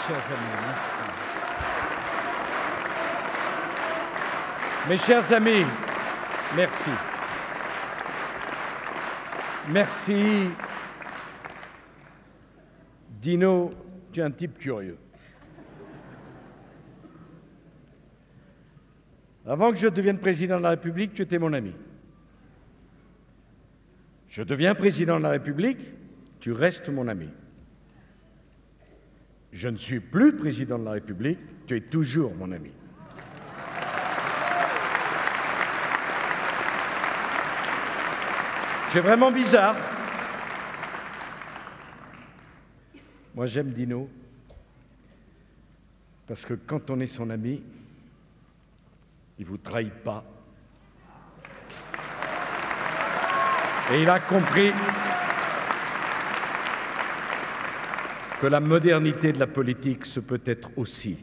chers amis, merci. Mes chers amis, merci. Merci. Dino, tu es un type curieux. Avant que je devienne président de la République, tu étais mon ami. Je deviens président de la République, tu restes mon ami. Je ne suis plus président de la République, tu es toujours mon ami. C'est vraiment bizarre. Moi, j'aime Dino, parce que quand on est son ami, il ne vous trahit pas. Et il a compris que la modernité de la politique, ce peut être aussi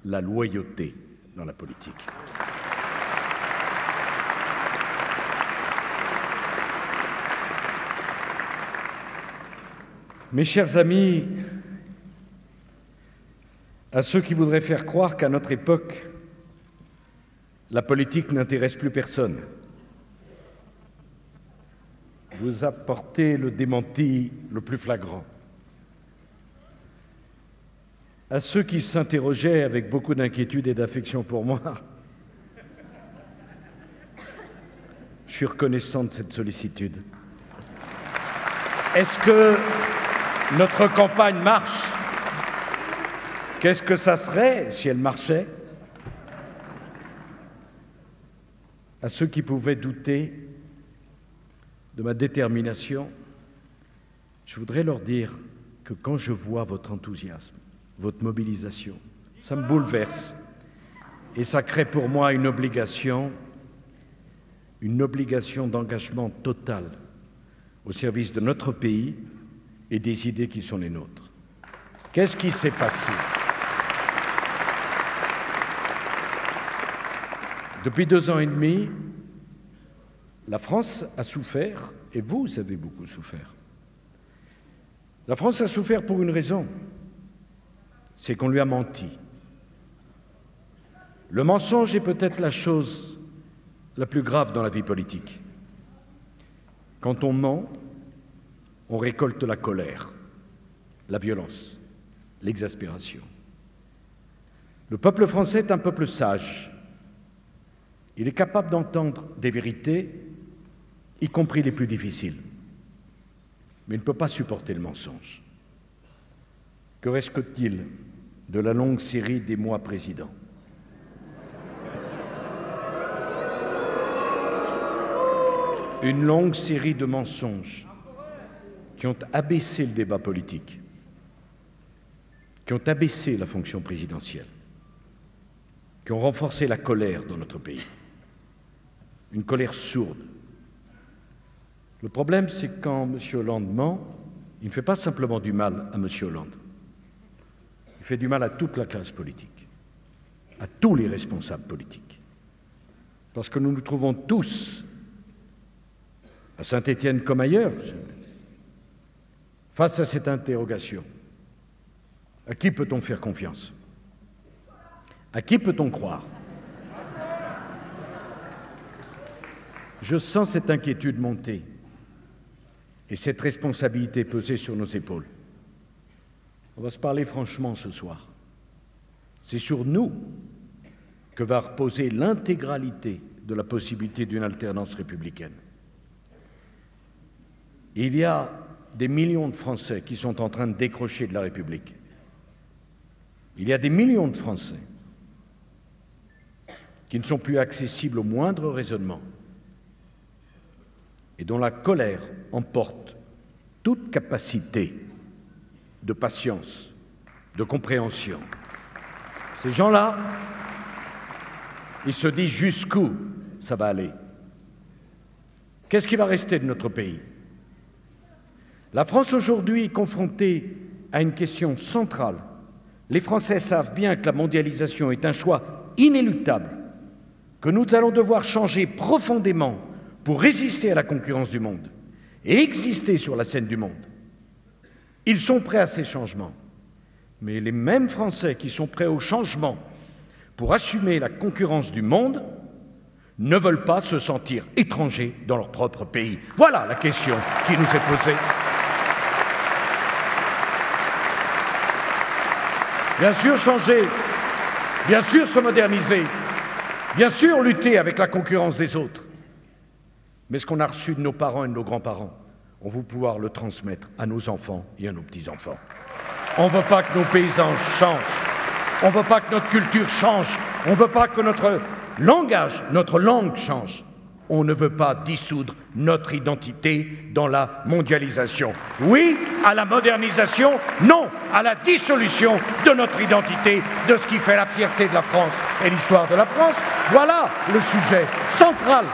la loyauté dans la politique. Mes chers amis, à ceux qui voudraient faire croire qu'à notre époque, la politique n'intéresse plus personne, vous apportez le démenti le plus flagrant. À ceux qui s'interrogeaient avec beaucoup d'inquiétude et d'affection pour moi, je suis reconnaissant de cette sollicitude. Est-ce que notre campagne marche? Qu'est-ce que ça serait si elle marchait? À ceux qui pouvaient douter de ma détermination, je voudrais leur dire que quand je vois votre enthousiasme, votre mobilisation, ça me bouleverse et ça crée pour moi une obligation d'engagement total au service de notre pays et des idées qui sont les nôtres. Qu'est-ce qui s'est passé? Depuis 2 ans et demi, la France a souffert, et vous avez beaucoup souffert. La France a souffert pour une raison, c'est qu'on lui a menti. Le mensonge est peut-être la chose la plus grave dans la vie politique. Quand on ment, on récolte la colère, la violence, l'exaspération. Le peuple français est un peuple sage. Il est capable d'entendre des vérités, y compris les plus difficiles. Mais il ne peut pas supporter le mensonge. Que reste-t-il de la longue série des mois présidents? Une longue série de mensonges qui ont abaissé le débat politique, qui ont abaissé la fonction présidentielle, qui ont renforcé la colère dans notre pays. Une colère sourde. Le problème, c'est que quand M. Hollande ment, il ne fait pas simplement du mal à M. Hollande. Il fait du mal à toute la classe politique, à tous les responsables politiques. Parce que nous nous trouvons tous, à Saint-Étienne comme ailleurs, face à cette interrogation. À qui peut-on faire confiance? À qui peut-on croire? Je sens cette inquiétude monter et cette responsabilité peser sur nos épaules. On va se parler franchement ce soir. C'est sur nous que va reposer l'intégralité de la possibilité d'une alternance républicaine. Il y a des millions de Français qui sont en train de décrocher de la République. Il y a des millions de Français qui ne sont plus accessibles au moindre raisonnement et dont la colère emporte toute capacité de patience, de compréhension. Ces gens-là, ils se disent jusqu'où ça va aller. Qu'est-ce qui va rester de notre pays? La France aujourd'hui est confrontée à une question centrale. Les Français savent bien que la mondialisation est un choix inéluctable, que nous allons devoir changer profondément pour résister à la concurrence du monde et exister sur la scène du monde. Ils sont prêts à ces changements, Mais les mêmes Français qui sont prêts au changement pour assumer la concurrence du monde ne veulent pas se sentir étrangers dans leur propre pays. Voilà la question qui nous est posée. Bien sûr changer, bien sûr se moderniser, bien sûr lutter avec la concurrence des autres. Mais ce qu'on a reçu de nos parents et de nos grands-parents, on veut pouvoir le transmettre à nos enfants et à nos petits-enfants. On ne veut pas que nos paysans changent, on ne veut pas que notre culture change, on ne veut pas que notre langage, notre langue change. On ne veut pas dissoudre notre identité dans la mondialisation. Oui à la modernisation, non à la dissolution de notre identité, de ce qui fait la fierté de la France et l'histoire de la France. Voilà le sujet central.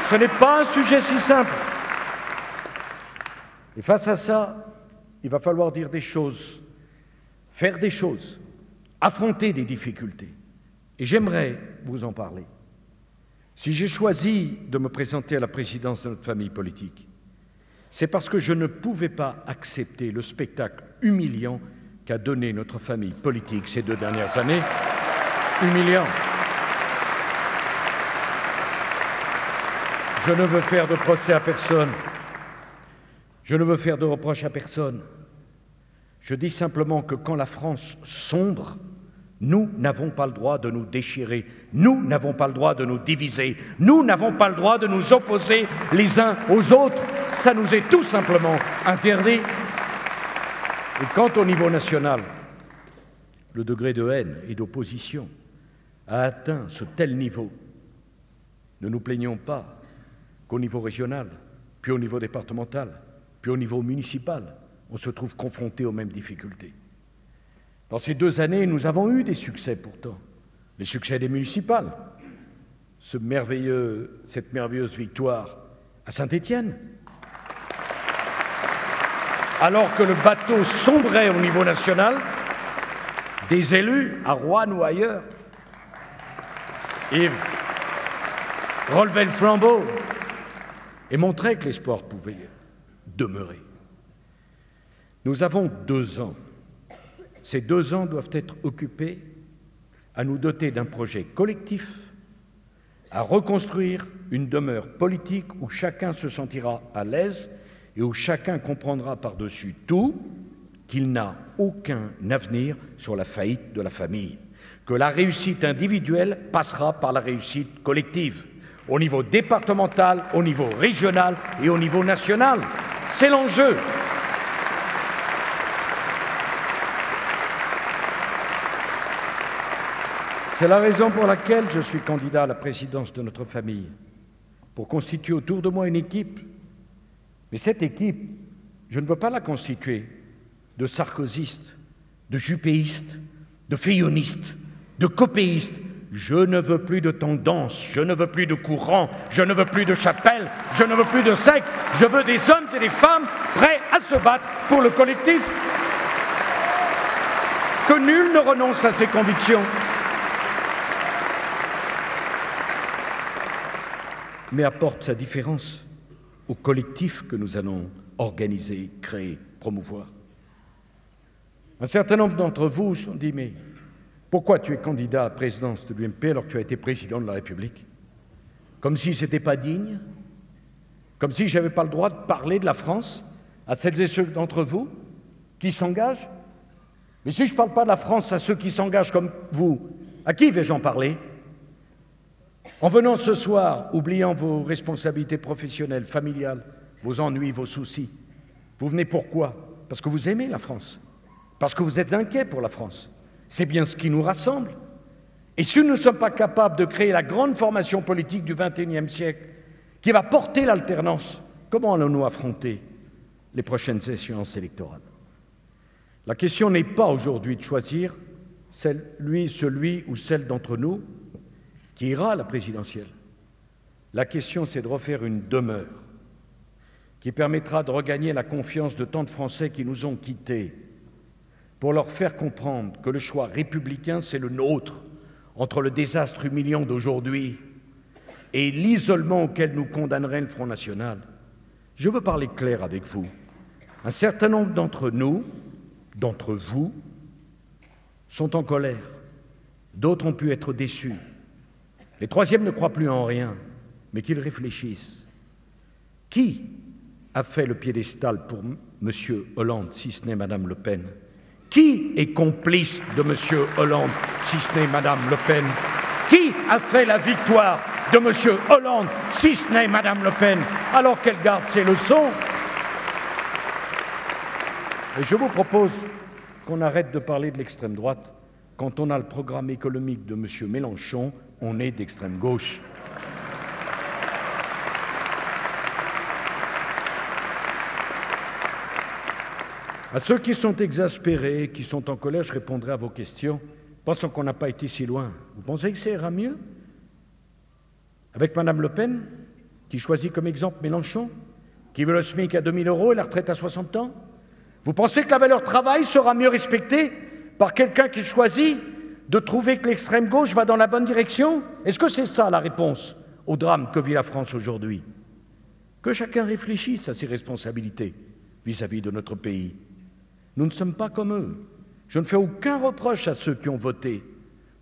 Ce n'est pas un sujet si simple. Et face à ça, il va falloir dire des choses, faire des choses, affronter des difficultés. Et j'aimerais vous en parler. Si j'ai choisi de me présenter à la présidence de notre famille politique, c'est parce que je ne pouvais pas accepter le spectacle humiliant qu'a donné notre famille politique ces 2 dernières années. Humiliant. Je ne veux faire de procès à personne. Je ne veux faire de reproches à personne. Je dis simplement que quand la France sombre, nous n'avons pas le droit de nous déchirer, nous n'avons pas le droit de nous diviser, nous n'avons pas le droit de nous opposer les uns aux autres. Ça nous est tout simplement interdit. Et quand au niveau national, le degré de haine et d'opposition a atteint ce tel niveau, ne nous plaignons pas qu'au niveau régional, puis au niveau départemental, puis au niveau municipal, on se trouve confronté aux mêmes difficultés. Dans ces 2 années, nous avons eu des succès pourtant, les succès des municipales, cette merveilleuse victoire à Saint-Étienne, alors que le bateau sombrait au niveau national, des élus à Roanne ou ailleurs, et relevaient le flambeau et montraient que l'espoir pouvait demeurer. Nous avons 2 ans. Ces 2 ans doivent être occupés à nous doter d'un projet collectif, à reconstruire une demeure politique où chacun se sentira à l'aise et où chacun comprendra par-dessus tout qu'il n'a aucun avenir sur la faillite de la famille, que la réussite individuelle passera par la réussite collective, au niveau départemental, au niveau régional et au niveau national. C'est l'enjeu. C'est la raison pour laquelle je suis candidat à la présidence de notre famille, pour constituer autour de moi une équipe. Mais cette équipe, je ne veux pas la constituer de sarkozystes, de juppéistes, de fillonistes, de copéistes. Je ne veux plus de tendance, je ne veux plus de courant, je ne veux plus de chapelle, je ne veux plus de secte. Je veux des hommes et des femmes prêts à se battre pour le collectif. Que nul ne renonce à ses convictions. Mais apporte sa différence au collectif que nous allons organiser, créer, promouvoir. Un certain nombre d'entre vous se sont dit, mais pourquoi tu es candidat à la présidence de l'UMP alors que tu as été président de la République? Comme si ce n'était pas digne? Comme si je n'avais pas le droit de parler de la France à celles et ceux d'entre vous qui s'engagent? Mais si je ne parle pas de la France à ceux qui s'engagent comme vous, à qui vais-je en parler? En venant ce soir, oubliant vos responsabilités professionnelles, familiales, vos ennuis, vos soucis, vous venez pourquoi? Parce que vous aimez la France, parce que vous êtes inquiet pour la France. C'est bien ce qui nous rassemble. Et si nous ne sommes pas capables de créer la grande formation politique du XXIe siècle qui va porter l'alternance, comment allons-nous affronter les prochaines échéances électorales? La question n'est pas aujourd'hui de choisir celui ou celle d'entre nous qui ira à la présidentielle. La question, c'est de refaire une demeure qui permettra de regagner la confiance de tant de Français qui nous ont quittés, pour leur faire comprendre que le choix républicain, c'est le nôtre, entre le désastre humiliant d'aujourd'hui et l'isolement auquel nous condamnerait le Front National. Je veux parler clair avec vous. Un certain nombre d'entre nous d'entre vous sont en colère. D'autres ont pu être déçus. Les troisièmes ne croient plus en rien, mais qu'ils réfléchissent. Qui a fait le piédestal pour M. Hollande, si ce n'est Mme Le Pen? Qui est complice de M. Hollande, si ce n'est Mme Le Pen? Qui a fait la victoire de M. Hollande, si ce n'est Mme Le Pen, alors qu'elle garde ses leçons? Et je vous propose qu'on arrête de parler de l'extrême droite. Quand on a le programme économique de M. Mélenchon, on est d'extrême gauche. À ceux qui sont exaspérés, qui sont en colère, je répondrai à vos questions, pensant qu'on n'a pas été si loin. Vous pensez que ça ira mieux avec Mme Le Pen, qui choisit comme exemple Mélenchon, qui veut le SMIC à 2 000 € et la retraite à 60 ans? Vous pensez que la valeur travail sera mieux respectée par quelqu'un qui choisit de trouver que l'extrême gauche va dans la bonne direction? Est-ce que c'est ça la réponse au drame que vit la France aujourd'hui? Que chacun réfléchisse à ses responsabilités vis-à-vis de notre pays. Nous ne sommes pas comme eux. Je ne fais aucun reproche à ceux qui ont voté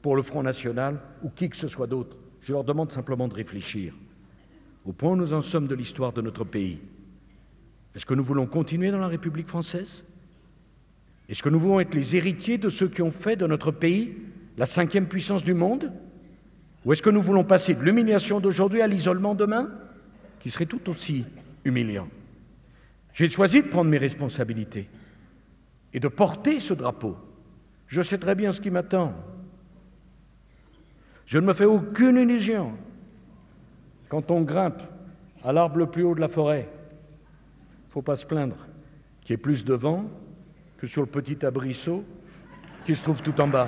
pour le Front National ou qui que ce soit d'autre. Je leur demande simplement de réfléchir. Au point où nous en sommes de l'histoire de notre pays, est-ce que nous voulons continuer dans la République française? Est-ce que nous voulons être les héritiers de ceux qui ont fait de notre pays la 5e puissance du monde? Ou est-ce que nous voulons passer de l'humiliation d'aujourd'hui à l'isolement demain, qui serait tout aussi humiliant? J'ai choisi de prendre mes responsabilités et de porter ce drapeau. Je sais très bien ce qui m'attend. Je ne me fais aucune illusion. Quand on grimpe à l'arbre le plus haut de la forêt, il ne faut pas se plaindre qu'il y ait plus de vent que sur le petit abrisseau qui se trouve tout en bas.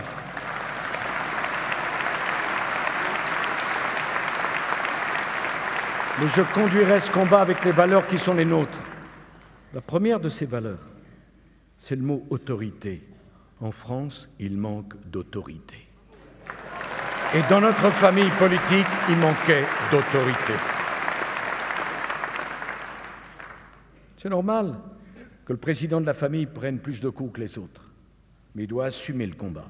Mais je conduirai ce combat avec les valeurs qui sont les nôtres. La première de ces valeurs, c'est le mot autorité. En France, il manque d'autorité. Et dans notre famille politique, il manquait d'autorité. C'est normal que le président de la famille prenne plus de coups que les autres, mais il doit assumer le combat.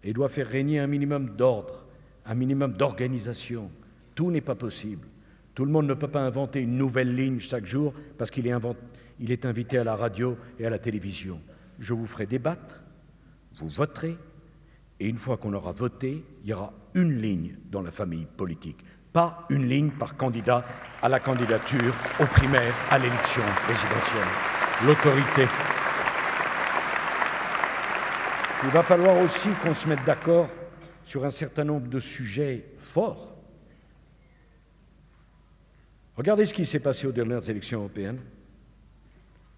Et il doit faire régner un minimum d'ordre, un minimum d'organisation. Tout n'est pas possible. Tout le monde ne peut pas inventer une nouvelle ligne chaque jour parce qu'il est invité à la radio et à la télévision. Je vous ferai débattre, vous voterez, et une fois qu'on aura voté, il y aura une ligne dans la famille politique. Pas une ligne par candidat à la candidature, aux primaires, à l'élection présidentielle. L'autorité. Il va falloir aussi qu'on se mette d'accord sur un certain nombre de sujets forts. Regardez ce qui s'est passé aux dernières élections européennes,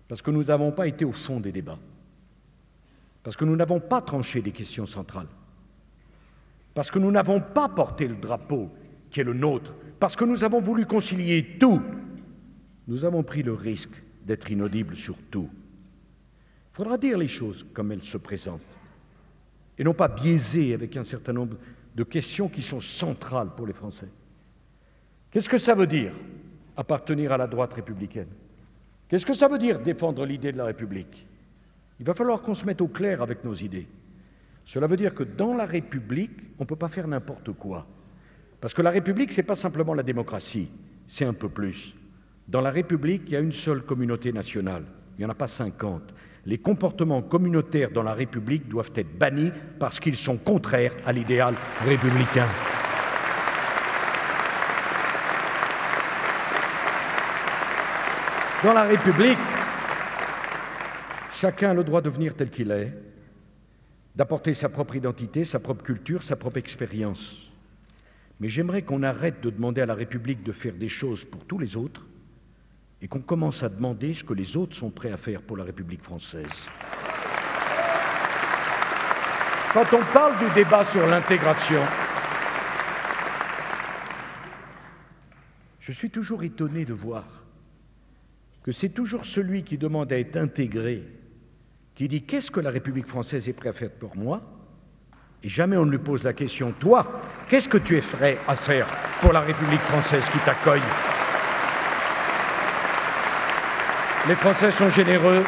parce que nous n'avons pas été au fond des débats, parce que nous n'avons pas tranché des questions centrales, parce que nous n'avons pas porté le drapeau qui est le nôtre, parce que nous avons voulu concilier tout. Nous avons pris le risque d'être inaudibles sur tout. Il faudra dire les choses comme elles se présentent, et non pas biaiser avec un certain nombre de questions qui sont centrales pour les Français. Qu'est-ce que ça veut dire, appartenir à la droite républicaine? Qu'est-ce que ça veut dire, défendre l'idée de la République? Il va falloir qu'on se mette au clair avec nos idées. Cela veut dire que dans la République, on ne peut pas faire n'importe quoi. Parce que la République, ce n'est pas simplement la démocratie, c'est un peu plus. Dans la République, il y a une seule communauté nationale, il n'y en a pas 50. Les comportements communautaires dans la République doivent être bannis parce qu'ils sont contraires à l'idéal républicain. Dans la République, chacun a le droit de venir tel qu'il est, d'apporter sa propre identité, sa propre culture, sa propre expérience. Mais j'aimerais qu'on arrête de demander à la République de faire des choses pour tous les autres et qu'on commence à demander ce que les autres sont prêts à faire pour la République française. Quand on parle du débat sur l'intégration, je suis toujours étonné de voir que c'est toujours celui qui demande à être intégré qui dit « Qu'est-ce que la République française est prête à faire pour moi ?» Et jamais on ne lui pose la question « Toi, qu'est-ce que tu es prêt à faire pour la République française qui t'accueille ?» Les Français sont généreux,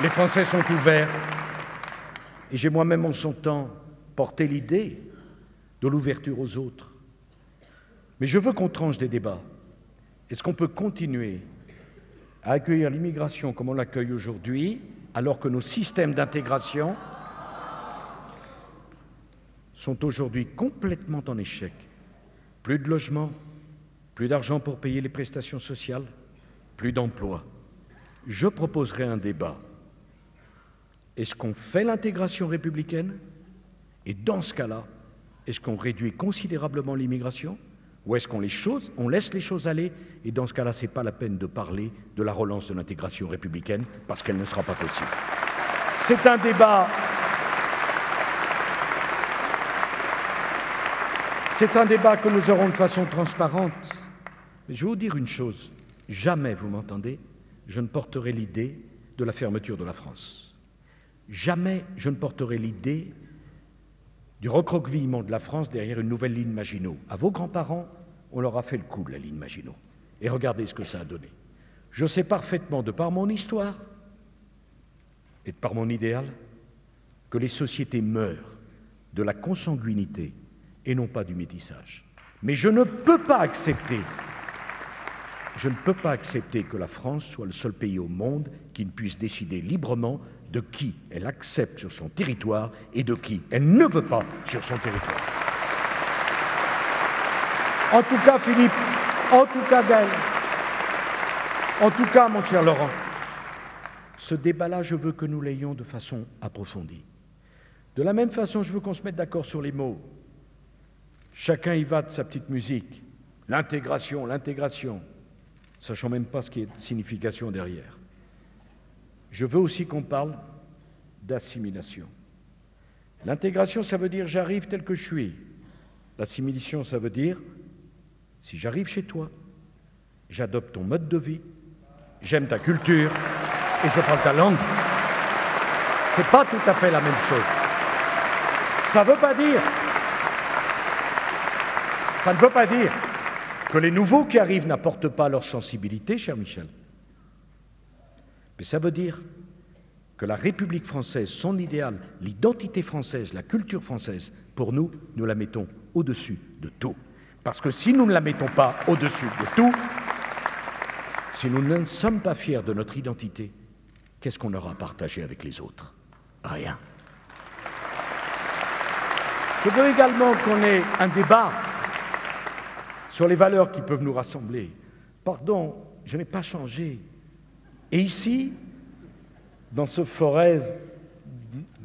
Les Français sont ouverts. Et j'ai moi-même en son temps porté l'idée de l'ouverture aux autres. Mais je veux qu'on tranche des débats. Est-ce qu'on peut continuer à accueillir l'immigration comme on l'accueille aujourd'hui, alors que nos systèmes d'intégration sont aujourd'hui complètement en échec? Plus de logement, plus d'argent pour payer les prestations sociales, plus d'emplois. Je proposerai un débat. Est-ce qu'on fait l'intégration républicaine? Et dans ce cas-là, est-ce qu'on réduit considérablement l'immigration? Ou est-ce qu'on laisse les choses aller? Et dans ce cas-là, ce n'est pas la peine de parler de la relance de l'intégration républicaine, parce qu'elle ne sera pas possible. C'est un débat. C'est un débat que nous aurons de façon transparente. Mais je vais vous dire une chose. Jamais, vous m'entendez, je ne porterai l'idée de la fermeture de la France. Jamais je ne porterai l'idée du recroquevillement de la France derrière une nouvelle ligne Maginot. À vos grands-parents, on leur a fait le coup de la ligne Maginot. Et regardez ce que ça a donné. Je sais parfaitement, de par mon histoire et de par mon idéal, que les sociétés meurent de la consanguinité et non pas du métissage. Mais je ne peux pas accepter que la France soit le seul pays au monde qui ne puisse décider librement de qui elle accepte sur son territoire et de qui elle ne veut pas sur son territoire. En tout cas, Philippe, en tout cas, Gaël, en tout cas, mon cher Laurent, ce débat-là, je veux que nous l'ayons de façon approfondie. De la même façon, je veux qu'on se mette d'accord sur les mots. Chacun y va de sa petite musique. L'intégration, sachant même pas ce qui est de signification derrière. Je veux aussi qu'on parle d'assimilation. L'intégration, ça veut dire j'arrive tel que je suis. L'assimilation, ça veut dire si j'arrive chez toi, j'adopte ton mode de vie, j'aime ta culture et je parle ta langue. C'est pas tout à fait la même chose. Ça ne veut pas dire que les nouveaux qui arrivent n'apportent pas leur sensibilité, cher Michel. Mais ça veut dire que la République française, son idéal, l'identité française, la culture française, pour nous, nous la mettons au-dessus de tout. Parce que si nous ne la mettons pas au-dessus de tout, si nous ne sommes pas fiers de notre identité, qu'est-ce qu'on aura à partager avec les autres? Rien. Je veux également qu'on ait un débat sur les valeurs qui peuvent nous rassembler. Pardon, je n'ai pas changé. Et ici, dans ce Forez,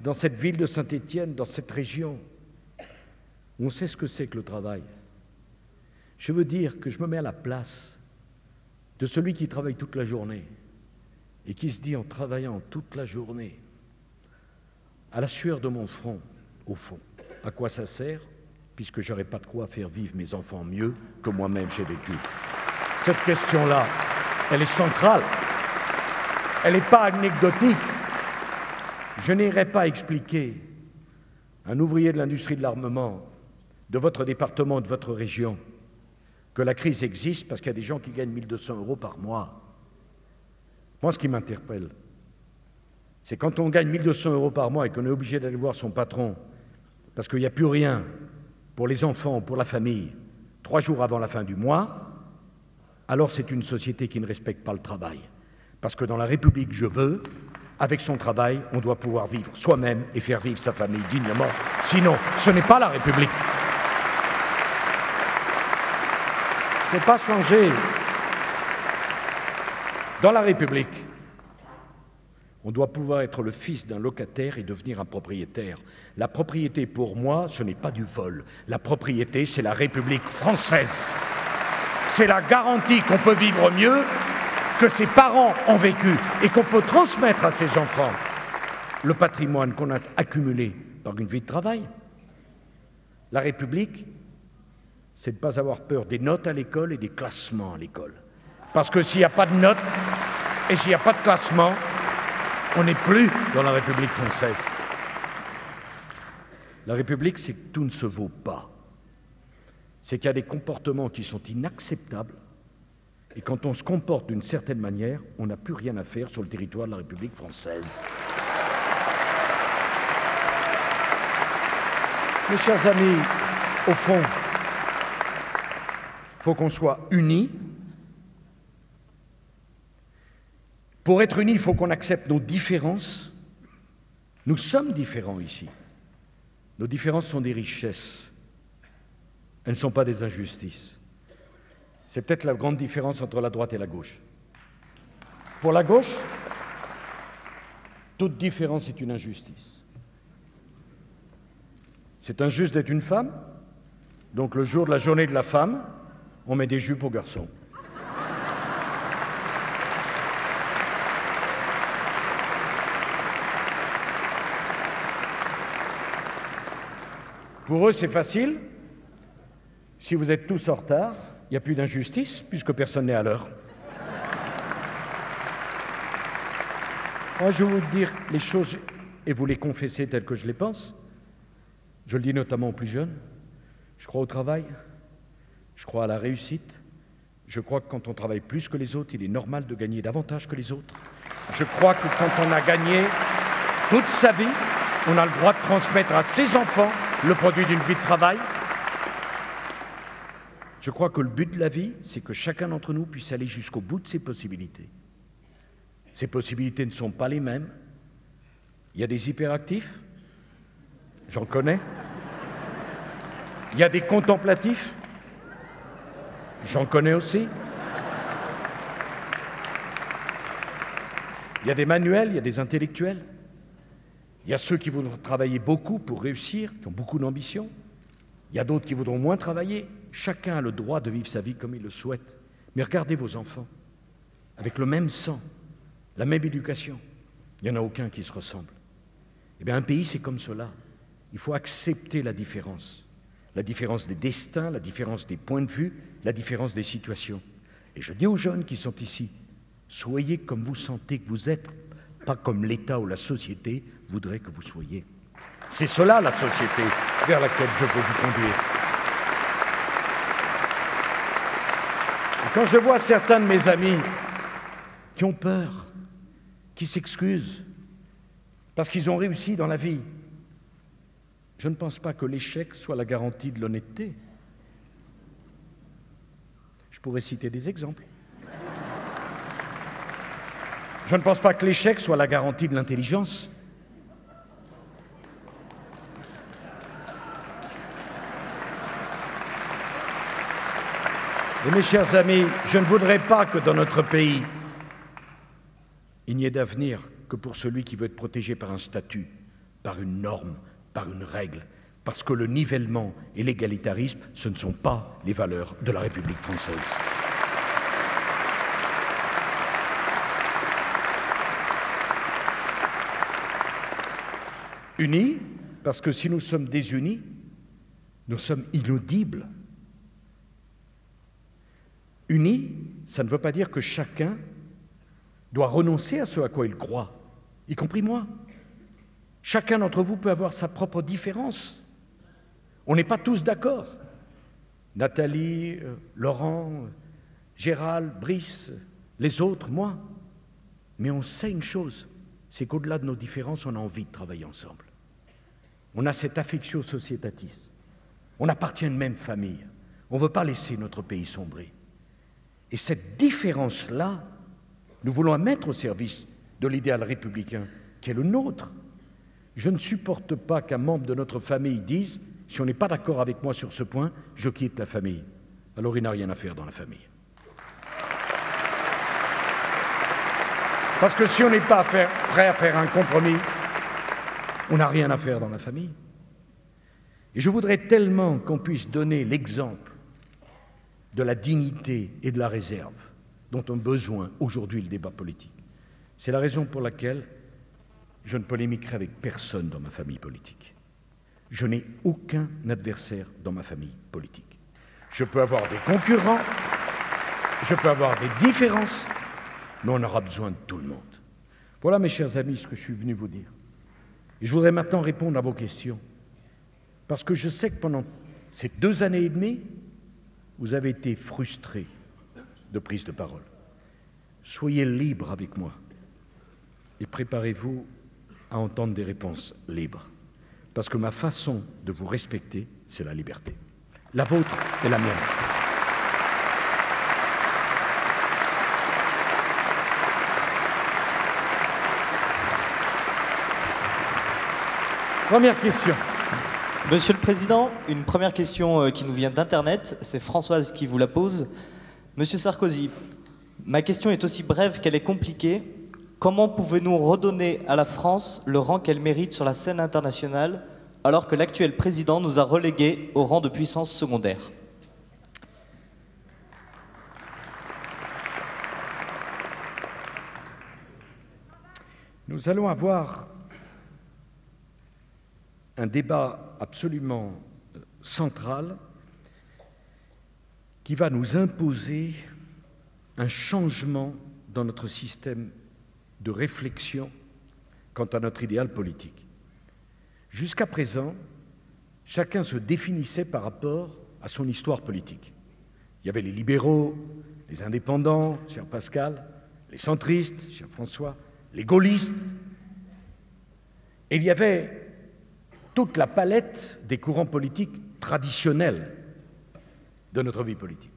dans cette ville de Saint-Étienne, dans cette région, on sait ce que c'est que le travail. Je veux dire que je me mets à la place de celui qui travaille toute la journée et qui se dit en travaillant toute la journée, à la sueur de mon front, au fond, à quoi ça sert, puisque je n'aurai pas de quoi faire vivre mes enfants mieux que moi-même j'ai vécu. Cette question-là, elle est centrale. Elle n'est pas anecdotique. Je n'irai pas expliquer à un ouvrier de l'industrie de l'armement de votre département, de votre région, que la crise existe parce qu'il y a des gens qui gagnent 1 200 € par mois. Moi, ce qui m'interpelle, c'est quand on gagne 1 200 € par mois et qu'on est obligé d'aller voir son patron parce qu'il n'y a plus rien pour les enfants, pour la famille, 3 jours avant la fin du mois, alors c'est une société qui ne respecte pas le travail. Parce que dans la République, je veux, avec son travail, on doit pouvoir vivre soi-même et faire vivre sa famille dignement. Sinon, ce n'est pas la République. Je n'ai pas changé. Dans la République, on doit pouvoir être le fils d'un locataire et devenir un propriétaire. La propriété, pour moi, ce n'est pas du vol. La propriété, c'est la République française. C'est la garantie qu'on peut vivre mieux, que ses parents ont vécu et qu'on peut transmettre à ses enfants le patrimoine qu'on a accumulé par une vie de travail. La République, c'est de ne pas avoir peur des notes à l'école et des classements à l'école. Parce que s'il n'y a pas de notes et s'il n'y a pas de classement, on n'est plus dans la République française. La République, c'est que tout ne se vaut pas. C'est qu'il y a des comportements qui sont inacceptables Et quand on se comporte d'une certaine manière, on n'a plus rien à faire sur le territoire de la République française. Mes chers amis, au fond, il faut qu'on soit unis. Pour être unis, il faut qu'on accepte nos différences. Nous sommes différents ici. Nos différences sont des richesses. Elles ne sont pas des injustices. C'est peut-être la grande différence entre la droite et la gauche. Pour la gauche, toute différence est une injustice. C'est injuste d'être une femme, donc le jour de la journée de la femme, on met des jupes aux garçons. Pour eux, c'est facile. Si vous êtes tous en retard, il n'y a plus d'injustice, puisque personne n'est à l'heure. Moi, je vais vous dire les choses et vous les confesser telles que je les pense. Je le dis notamment aux plus jeunes. Je crois au travail, je crois à la réussite. Je crois que quand on travaille plus que les autres, il est normal de gagner davantage que les autres. Je crois que quand on a gagné toute sa vie, on a le droit de transmettre à ses enfants le produit d'une vie de travail. Je crois que le but de la vie, c'est que chacun d'entre nous puisse aller jusqu'au bout de ses possibilités. Ces possibilités ne sont pas les mêmes. Il y a des hyperactifs, j'en connais. Il y a des contemplatifs, j'en connais aussi. Il y a des manuels, il y a des intellectuels. Il y a ceux qui voudront travailler beaucoup pour réussir, qui ont beaucoup d'ambition. Il y a d'autres qui voudront moins travailler. Chacun a le droit de vivre sa vie comme il le souhaite. Mais regardez vos enfants, avec le même sang, la même éducation. Il n'y en a aucun qui se ressemble. Eh bien, un pays, c'est comme cela. Il faut accepter la différence des destins, la différence des points de vue, la différence des situations. Et je dis aux jeunes qui sont ici, soyez comme vous sentez que vous êtes, pas comme l'État ou la société voudrait que vous soyez. C'est cela la société vers laquelle je veux vous conduire. Et quand je vois certains de mes amis qui ont peur, qui s'excusent, parce qu'ils ont réussi dans la vie, je ne pense pas que l'échec soit la garantie de l'honnêteté. Je pourrais citer des exemples. Je ne pense pas que l'échec soit la garantie de l'intelligence. Et mes chers amis, je ne voudrais pas que dans notre pays, il n'y ait d'avenir que pour celui qui veut être protégé par un statut, par une norme, par une règle, parce que le nivellement et l'égalitarisme, ce ne sont pas les valeurs de la République française. Unis, parce que si nous sommes désunis, nous sommes inaudibles. Unis, ça ne veut pas dire que chacun doit renoncer à ce à quoi il croit, y compris moi. Chacun d'entre vous peut avoir sa propre différence. On n'est pas tous d'accord. Nathalie, Laurent, Gérald, Brice, les autres, moi. Mais on sait une chose, c'est qu'au-delà de nos différences, on a envie de travailler ensemble. On a cette affectio societatis. On appartient à une même famille. On ne veut pas laisser notre pays sombrer. Et cette différence-là, nous voulons la mettre au service de l'idéal républicain qui est le nôtre. Je ne supporte pas qu'un membre de notre famille dise « si on n'est pas d'accord avec moi sur ce point, je quitte la famille ». Alors il n'a rien à faire dans la famille. Parce que si on n'est pas prêt à faire un compromis, on n'a rien à faire dans la famille. Et je voudrais tellement qu'on puisse donner l'exemple de la dignité et de la réserve dont ont besoin aujourd'hui le débat politique. C'est la raison pour laquelle je ne polémiquerai avec personne dans ma famille politique. Je n'ai aucun adversaire dans ma famille politique. Je peux avoir des concurrents, je peux avoir des différences, mais on aura besoin de tout le monde. Voilà, mes chers amis, ce que je suis venu vous dire. Et je voudrais maintenant répondre à vos questions, parce que je sais que pendant ces 2 années et demie, vous avez été frustrés, de prise de parole. Soyez libres avec moi et préparez-vous à entendre des réponses libres. Parce que ma façon de vous respecter, c'est la liberté. La vôtre est la mienne. Première question. Monsieur le Président, une première question qui nous vient d'Internet, c'est Françoise qui vous la pose. Monsieur Sarkozy, ma question est aussi brève qu'elle est compliquée. Comment pouvez-nous redonner à la France le rang qu'elle mérite sur la scène internationale alors que l'actuel président nous a relégués au rang de puissance secondaire? Nous allons avoir un débat absolument central qui va nous imposer un changement dans notre système de réflexion quant à notre idéal politique. Jusqu'à présent, chacun se définissait par rapport à son histoire politique. Il y avait les libéraux, les indépendants, cher Pascal, les centristes, cher François, les gaullistes, et il y avait toute la palette des courants politiques traditionnels de notre vie politique.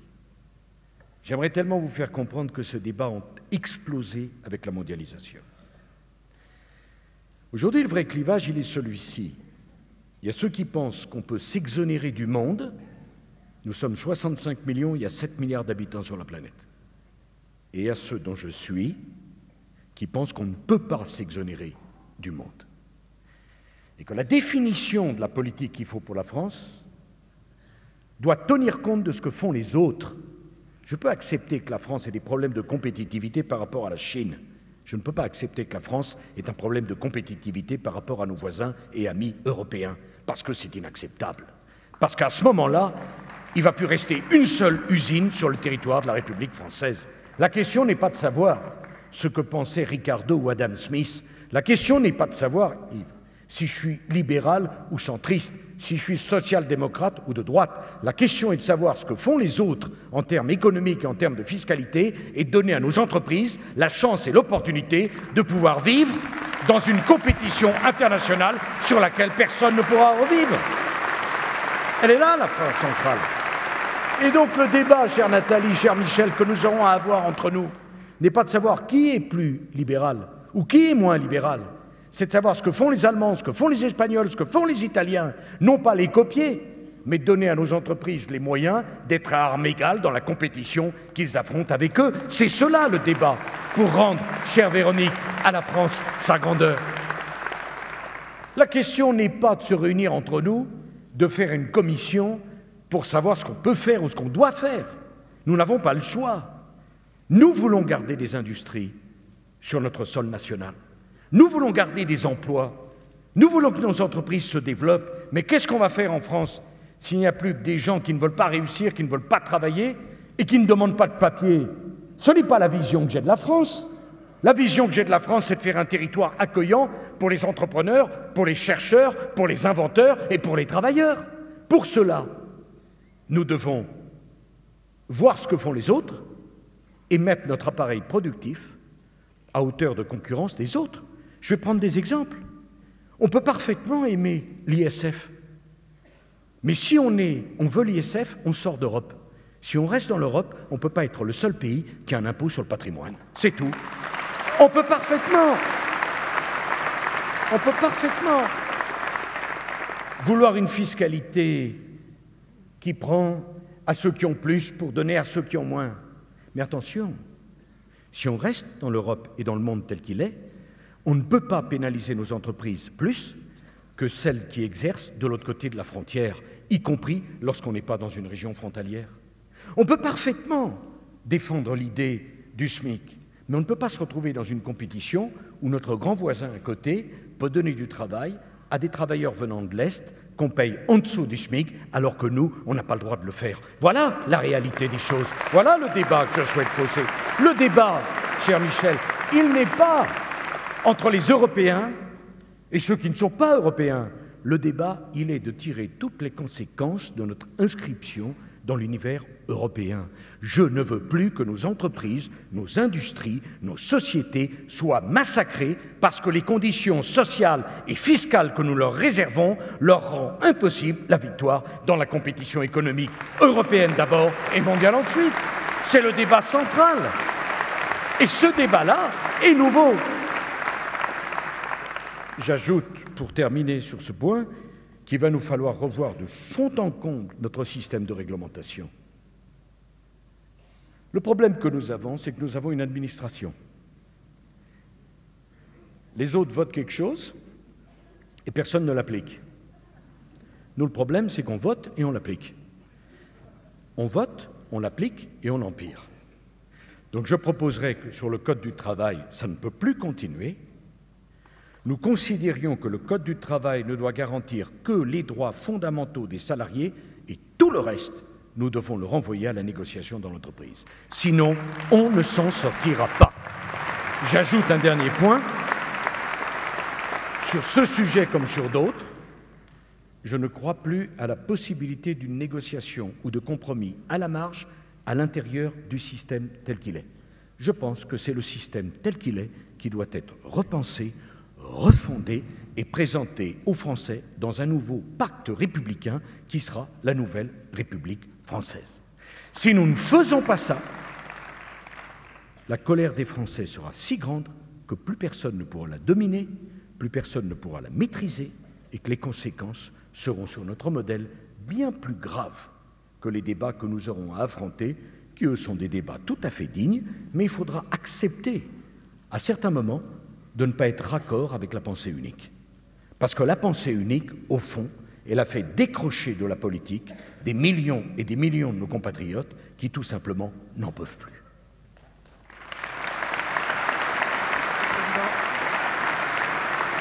J'aimerais tellement vous faire comprendre que ce débat a explosé avec la mondialisation. Aujourd'hui, le vrai clivage, il est celui-ci. Il y a ceux qui pensent qu'on peut s'exonérer du monde. Nous sommes 65 millions, il y a 7 milliards d'habitants sur la planète. Et il y a ceux dont je suis qui pensent qu'on ne peut pas s'exonérer du monde. Et que la définition de la politique qu'il faut pour la France doit tenir compte de ce que font les autres. Je peux accepter que la France ait des problèmes de compétitivité par rapport à la Chine. Je ne peux pas accepter que la France ait un problème de compétitivité par rapport à nos voisins et amis européens, parce que c'est inacceptable. Parce qu'à ce moment-là, il ne va plus rester une seule usine sur le territoire de la République française. La question n'est pas de savoir ce que pensait Ricardo ou Adam Smith. La question n'est pas de savoir, Yves, si je suis libéral ou centriste, si je suis social-démocrate ou de droite. La question est de savoir ce que font les autres en termes économiques et en termes de fiscalité et de donner à nos entreprises la chance et l'opportunité de pouvoir vivre dans une compétition internationale sur laquelle personne ne pourra revivre. Elle est là, la force centrale. Et donc le débat, chère Nathalie, cher Michel, que nous aurons à avoir entre nous, n'est pas de savoir qui est plus libéral ou qui est moins libéral. C'est de savoir ce que font les Allemands, ce que font les Espagnols, ce que font les Italiens, non pas les copier, mais donner à nos entreprises les moyens d'être à armes égales dans la compétition qu'ils affrontent avec eux. C'est cela le débat, pour rendre, chère Véronique, à la France sa grandeur. La question n'est pas de se réunir entre nous, de faire une commission pour savoir ce qu'on peut faire ou ce qu'on doit faire. Nous n'avons pas le choix. Nous voulons garder des industries sur notre sol national. Nous voulons garder des emplois, nous voulons que nos entreprises se développent, mais qu'est-ce qu'on va faire en France s'il n'y a plus que des gens qui ne veulent pas réussir, qui ne veulent pas travailler et qui ne demandent pas de papier? Ce n'est pas la vision que j'ai de la France. La vision que j'ai de la France, c'est de faire un territoire accueillant pour les entrepreneurs, pour les chercheurs, pour les inventeurs et pour les travailleurs. Pour cela, nous devons voir ce que font les autres et mettre notre appareil productif à hauteur de concurrence des autres. Je vais prendre des exemples. On peut parfaitement aimer l'ISF. Mais si on veut l'ISF, on sort d'Europe. Si on reste dans l'Europe, on ne peut pas être le seul pays qui a un impôt sur le patrimoine. C'est tout. On peut parfaitement vouloir une fiscalité qui prend à ceux qui ont plus pour donner à ceux qui ont moins. Mais attention, si on reste dans l'Europe et dans le monde tel qu'il est, on ne peut pas pénaliser nos entreprises plus que celles qui exercent de l'autre côté de la frontière, y compris lorsqu'on n'est pas dans une région frontalière. On peut parfaitement défendre l'idée du SMIC, mais on ne peut pas se retrouver dans une compétition où notre grand voisin à côté peut donner du travail à des travailleurs venant de l'Est qu'on paye en dessous du SMIC, alors que nous, on n'a pas le droit de le faire. Voilà la réalité des choses. Voilà le débat que je souhaite poser. Le débat, cher Michel, il n'est pas entre les Européens et ceux qui ne sont pas européens. Le débat, il est de tirer toutes les conséquences de notre inscription dans l'univers européen. Je ne veux plus que nos entreprises, nos industries, nos sociétés soient massacrées parce que les conditions sociales et fiscales que nous leur réservons leur rendent impossible la victoire dans la compétition économique européenne d'abord et mondiale ensuite. C'est le débat central. Et ce débat-là est nouveau. J'ajoute, pour terminer sur ce point, qu'il va nous falloir revoir de fond en comble notre système de réglementation. Le problème que nous avons, c'est que nous avons une administration. Les autres votent quelque chose et personne ne l'applique. Nous, le problème, c'est qu'on vote et on l'applique. On vote, on l'applique et on empire. Donc je proposerais que sur le Code du travail, ça ne peut plus continuer. Nous considérions que le Code du travail ne doit garantir que les droits fondamentaux des salariés et tout le reste, nous devons le renvoyer à la négociation dans l'entreprise. Sinon, on ne s'en sortira pas. J'ajoute un dernier point. Sur ce sujet comme sur d'autres, je ne crois plus à la possibilité d'une négociation ou de compromis à la marge à l'intérieur du système tel qu'il est. Je pense que c'est le système tel qu'il est qui doit être repensé, refondé et présenté aux Français dans un nouveau pacte républicain qui sera la nouvelle République française. Si nous ne faisons pas ça, la colère des Français sera si grande que plus personne ne pourra la dominer, plus personne ne pourra la maîtriser et que les conséquences seront sur notre modèle bien plus graves que les débats que nous aurons à affronter, qui eux sont des débats tout à fait dignes, mais il faudra accepter à certains moments de ne pas être raccord avec la pensée unique. Parce que la pensée unique, au fond, elle a fait décrocher de la politique des millions et des millions de nos compatriotes qui, tout simplement, n'en peuvent plus.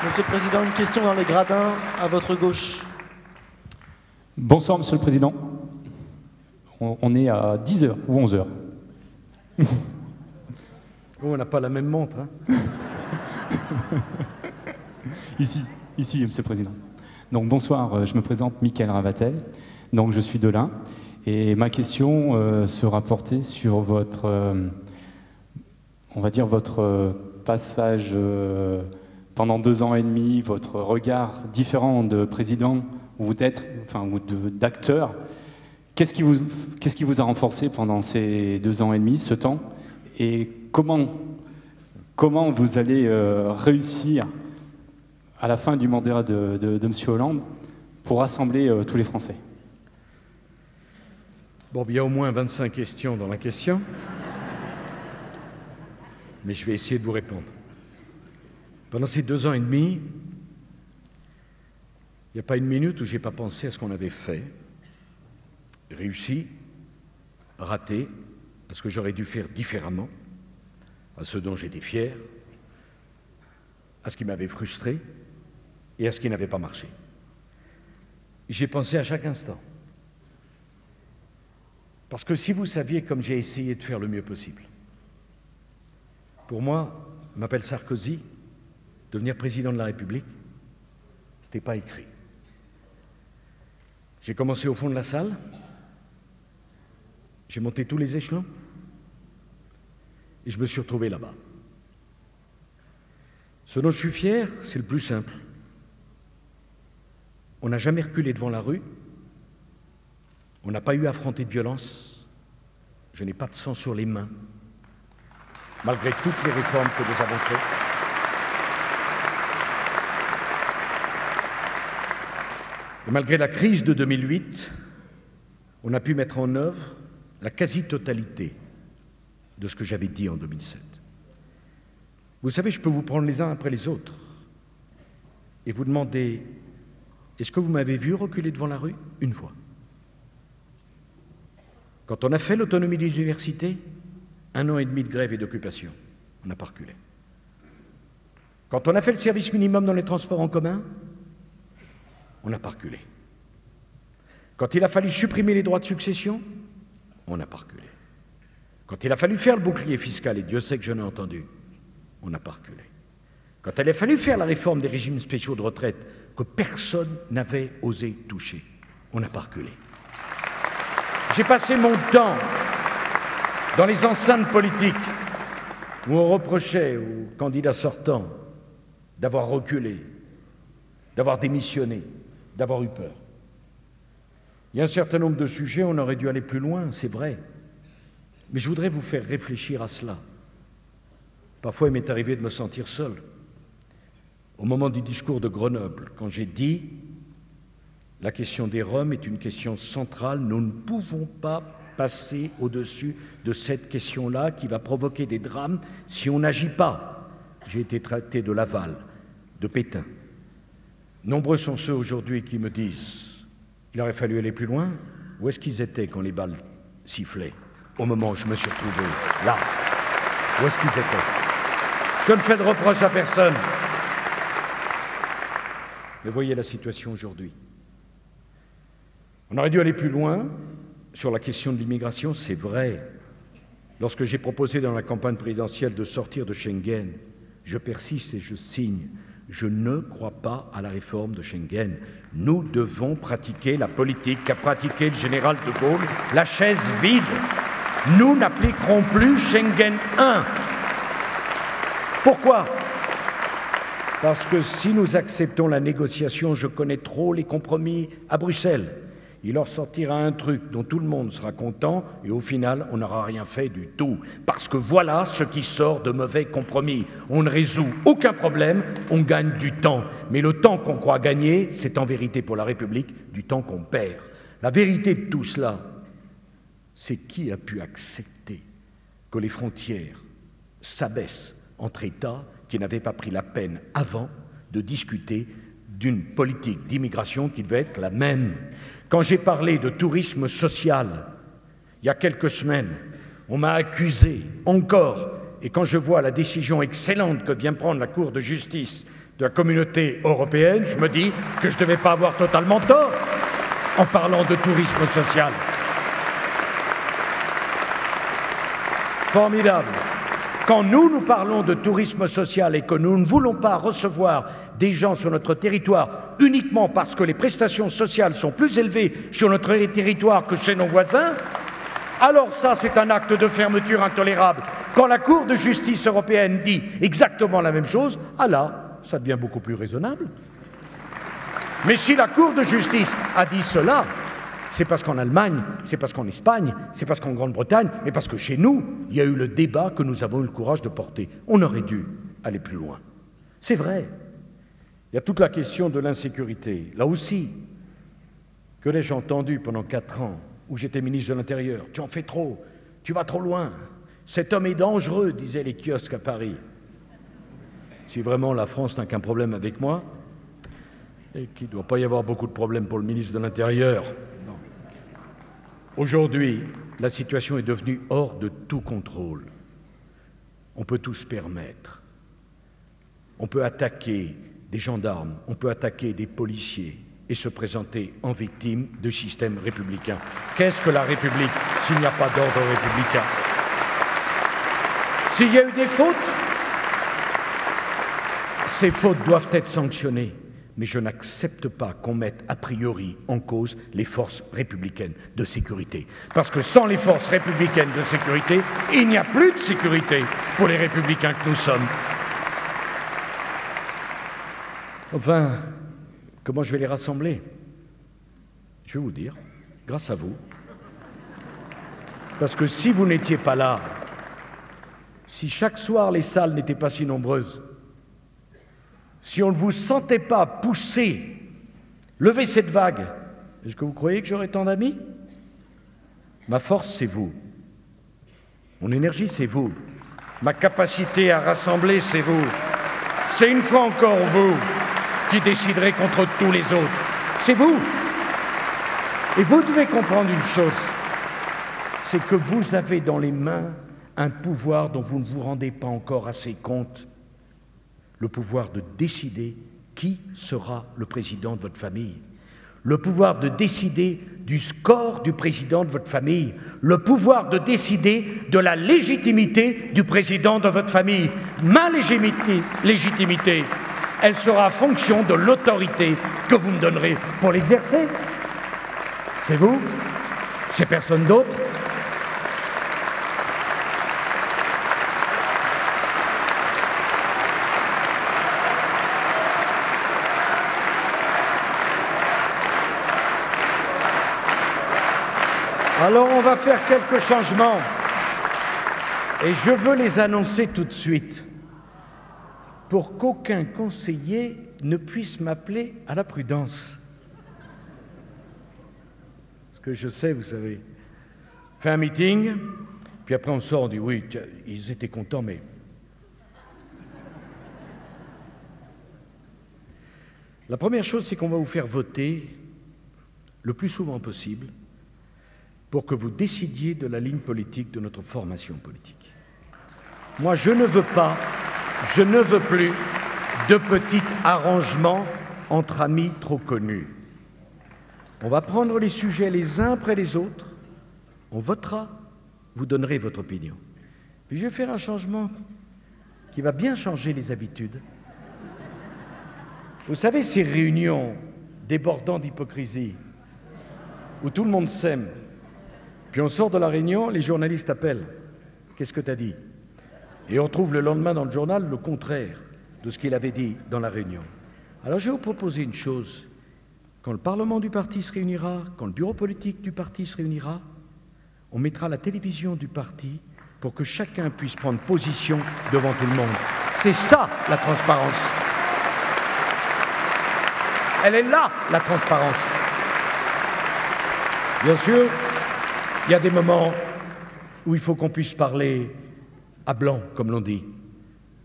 Monsieur le Président, une question dans les gradins, à votre gauche. Bonsoir, Monsieur le Président. On est à 10h ou 11h. On n'a pas la même montre, hein. Ici, Monsieur le Président. Donc bonsoir, je me présente Michael Ravatel, donc je suis de l'Ain, et ma question sera portée sur votre, on va dire votre passage pendant 2 ans et demi, votre regard différent de président ou d'être, enfin ou d'acteur. Qu'est-ce qui vous a renforcé pendant ces 2 ans et demi, ce temps, et comment vous allez réussir à la fin du mandat de M. Hollande pour rassembler tous les Français? Bon, il y a au moins 25 questions dans la question, mais je vais essayer de vous répondre. Pendant ces 2 ans et demi, il n'y a pas une minute où je n'ai pas pensé à ce qu'on avait fait, réussi, raté, à ce que j'aurais dû faire différemment, à ce dont j'étais fier, à ce qui m'avait frustré et à ce qui n'avait pas marché. J'y ai pensé à chaque instant. Parce que si vous saviez comme j'ai essayé de faire le mieux possible. Pour moi, je m'appelle Sarkozy, devenir président de la République, ce n'était pas écrit. J'ai commencé au fond de la salle, j'ai monté tous les échelons et je me suis retrouvé là-bas. Ce dont je suis fier, c'est le plus simple. On n'a jamais reculé devant la rue, on n'a pas eu à affronter de violence, je n'ai pas de sang sur les mains, malgré toutes les réformes que nous avons faites. Et malgré la crise de 2008, on a pu mettre en œuvre la quasi-totalité de ce que j'avais dit en 2007. Vous savez, je peux vous prendre les uns après les autres et vous demander, est-ce que vous m'avez vu reculer devant la rue? Une fois. Quand on a fait l'autonomie des universités, 1 an et demi de grève et d'occupation, on n'a pas reculé. Quand on a fait le service minimum dans les transports en commun, on n'a pas reculé. Quand il a fallu supprimer les droits de succession, on n'a pas reculé. Quand il a fallu faire le bouclier fiscal, et Dieu sait que je n'ai entendu, on n'a pas reculé. Quand il a fallu faire la réforme des régimes spéciaux de retraite que personne n'avait osé toucher, on n'a pas reculé. J'ai passé mon temps dans les enceintes politiques où on reprochait aux candidats sortants d'avoir reculé, d'avoir démissionné, d'avoir eu peur. Il y a un certain nombre de sujets, on aurait dû aller plus loin, c'est vrai. Mais je voudrais vous faire réfléchir à cela. Parfois, il m'est arrivé de me sentir seul. Au moment du discours de Grenoble, quand j'ai dit « La question des Roms est une question centrale, nous ne pouvons pas passer au-dessus de cette question-là qui va provoquer des drames si on n'agit pas ». J'ai été traité de Laval, de Pétain. Nombreux sont ceux aujourd'hui qui me disent « Il aurait fallu aller plus loin ». Où est-ce qu'ils étaient quand les balles sifflaient? Au moment où je me suis retrouvé là, où est-ce qu'ils étaient? Je ne fais de reproche à personne. Mais voyez la situation aujourd'hui. On aurait dû aller plus loin sur la question de l'immigration, c'est vrai. Lorsque j'ai proposé dans la campagne présidentielle de sortir de Schengen, je persiste et je signe. Je ne crois pas à la réforme de Schengen. Nous devons pratiquer la politique qu'a pratiqué le général de Gaulle, la chaise vide. Nous n'appliquerons plus Schengen 1. Pourquoi? Parce que si nous acceptons la négociation, je connais trop les compromis à Bruxelles. Il leur sortira un truc dont tout le monde sera content et au final, on n'aura rien fait du tout. Parce que voilà ce qui sort de mauvais compromis. On ne résout aucun problème, on gagne du temps. Mais le temps qu'on croit gagner, c'est en vérité pour la République du temps qu'on perd. La vérité de tout cela, c'est qui a pu accepter que les frontières s'abaissent entre États qui n'avaient pas pris la peine avant de discuter d'une politique d'immigration qui devait être la même. Quand j'ai parlé de tourisme social, il y a quelques semaines, on m'a accusé encore, et quand je vois la décision excellente que vient prendre la Cour de justice de la Communauté européenne, je me dis que je ne devais pas avoir totalement tort en parlant de tourisme social. Formidable. Quand nous parlons de tourisme social et que nous ne voulons pas recevoir des gens sur notre territoire uniquement parce que les prestations sociales sont plus élevées sur notre territoire que chez nos voisins, alors ça, c'est un acte de fermeture intolérable. Quand la Cour de justice européenne dit exactement la même chose, ah là, ça devient beaucoup plus raisonnable. Mais si la Cour de justice a dit cela, c'est parce qu'en Allemagne, c'est parce qu'en Espagne, c'est parce qu'en Grande-Bretagne, mais parce que chez nous, il y a eu le débat que nous avons eu le courage de porter. On aurait dû aller plus loin. C'est vrai. Il y a toute la question de l'insécurité. Là aussi, que l'ai-je entendu pendant 4 ans où j'étais ministre de l'Intérieur? Tu en fais trop, tu vas trop loin. Cet homme est dangereux, disaient les kiosques à Paris. Si vraiment la France n'a qu'un problème avec moi, et qu'il ne doit pas y avoir beaucoup de problèmes pour le ministre de l'Intérieur. Aujourd'hui, la situation est devenue hors de tout contrôle. On peut tout se permettre. On peut attaquer des gendarmes, on peut attaquer des policiers et se présenter en victime de système républicain. Qu'est-ce que la République s'il n'y a pas d'ordre républicain? S'il y a eu des fautes, ces fautes doivent être sanctionnées. Mais je n'accepte pas qu'on mette a priori en cause les forces républicaines de sécurité. Parce que sans les forces républicaines de sécurité, il n'y a plus de sécurité pour les républicains que nous sommes. Enfin, comment je vais les rassembler? Je vais vous dire, grâce à vous. Parce que si vous n'étiez pas là, si chaque soir les salles n'étaient pas si nombreuses, si on ne vous sentait pas pousser, lever cette vague, est-ce que vous croyez que j'aurais tant d'amis? Ma force, c'est vous. Mon énergie, c'est vous. Ma capacité à rassembler, c'est vous. C'est une fois encore vous qui déciderez contre tous les autres. C'est vous. Et vous devez comprendre une chose, c'est que vous avez dans les mains un pouvoir dont vous ne vous rendez pas encore assez compte. Le pouvoir de décider qui sera le président de votre famille, le pouvoir de décider du score du président de votre famille, le pouvoir de décider de la légitimité du président de votre famille. Ma légitimité, elle sera en fonction de l'autorité que vous me donnerez pour l'exercer. C'est vous. C'est personne d'autre. Alors on va faire quelques changements et je veux les annoncer tout de suite pour qu'aucun conseiller ne puisse m'appeler à la prudence. Parce que je sais, vous savez, on fait un meeting, puis après on sort, on dit oui, ils étaient contents, mais... La première chose, c'est qu'on va vous faire voter le plus souvent possible pour que vous décidiez de la ligne politique de notre formation politique. Moi, je ne veux plus de petits arrangements entre amis trop connus. On va prendre les sujets les uns après les autres, on votera, vous donnerez votre opinion. Puis je vais faire un changement qui va bien changer les habitudes. Vous savez, ces réunions débordant d'hypocrisie, où tout le monde s'aime, puis on sort de la réunion, les journalistes appellent. Qu'est-ce que tu as dit? Et on trouve le lendemain dans le journal le contraire de ce qu'il avait dit dans la réunion. Alors je vais vous proposer une chose. Quand le Parlement du parti se réunira, quand le bureau politique du parti se réunira, on mettra la télévision du parti pour que chacun puisse prendre position devant tout le monde. C'est ça, la transparence. Elle est là, la transparence. Bien sûr, il y a des moments où il faut qu'on puisse parler à blanc, comme l'on dit.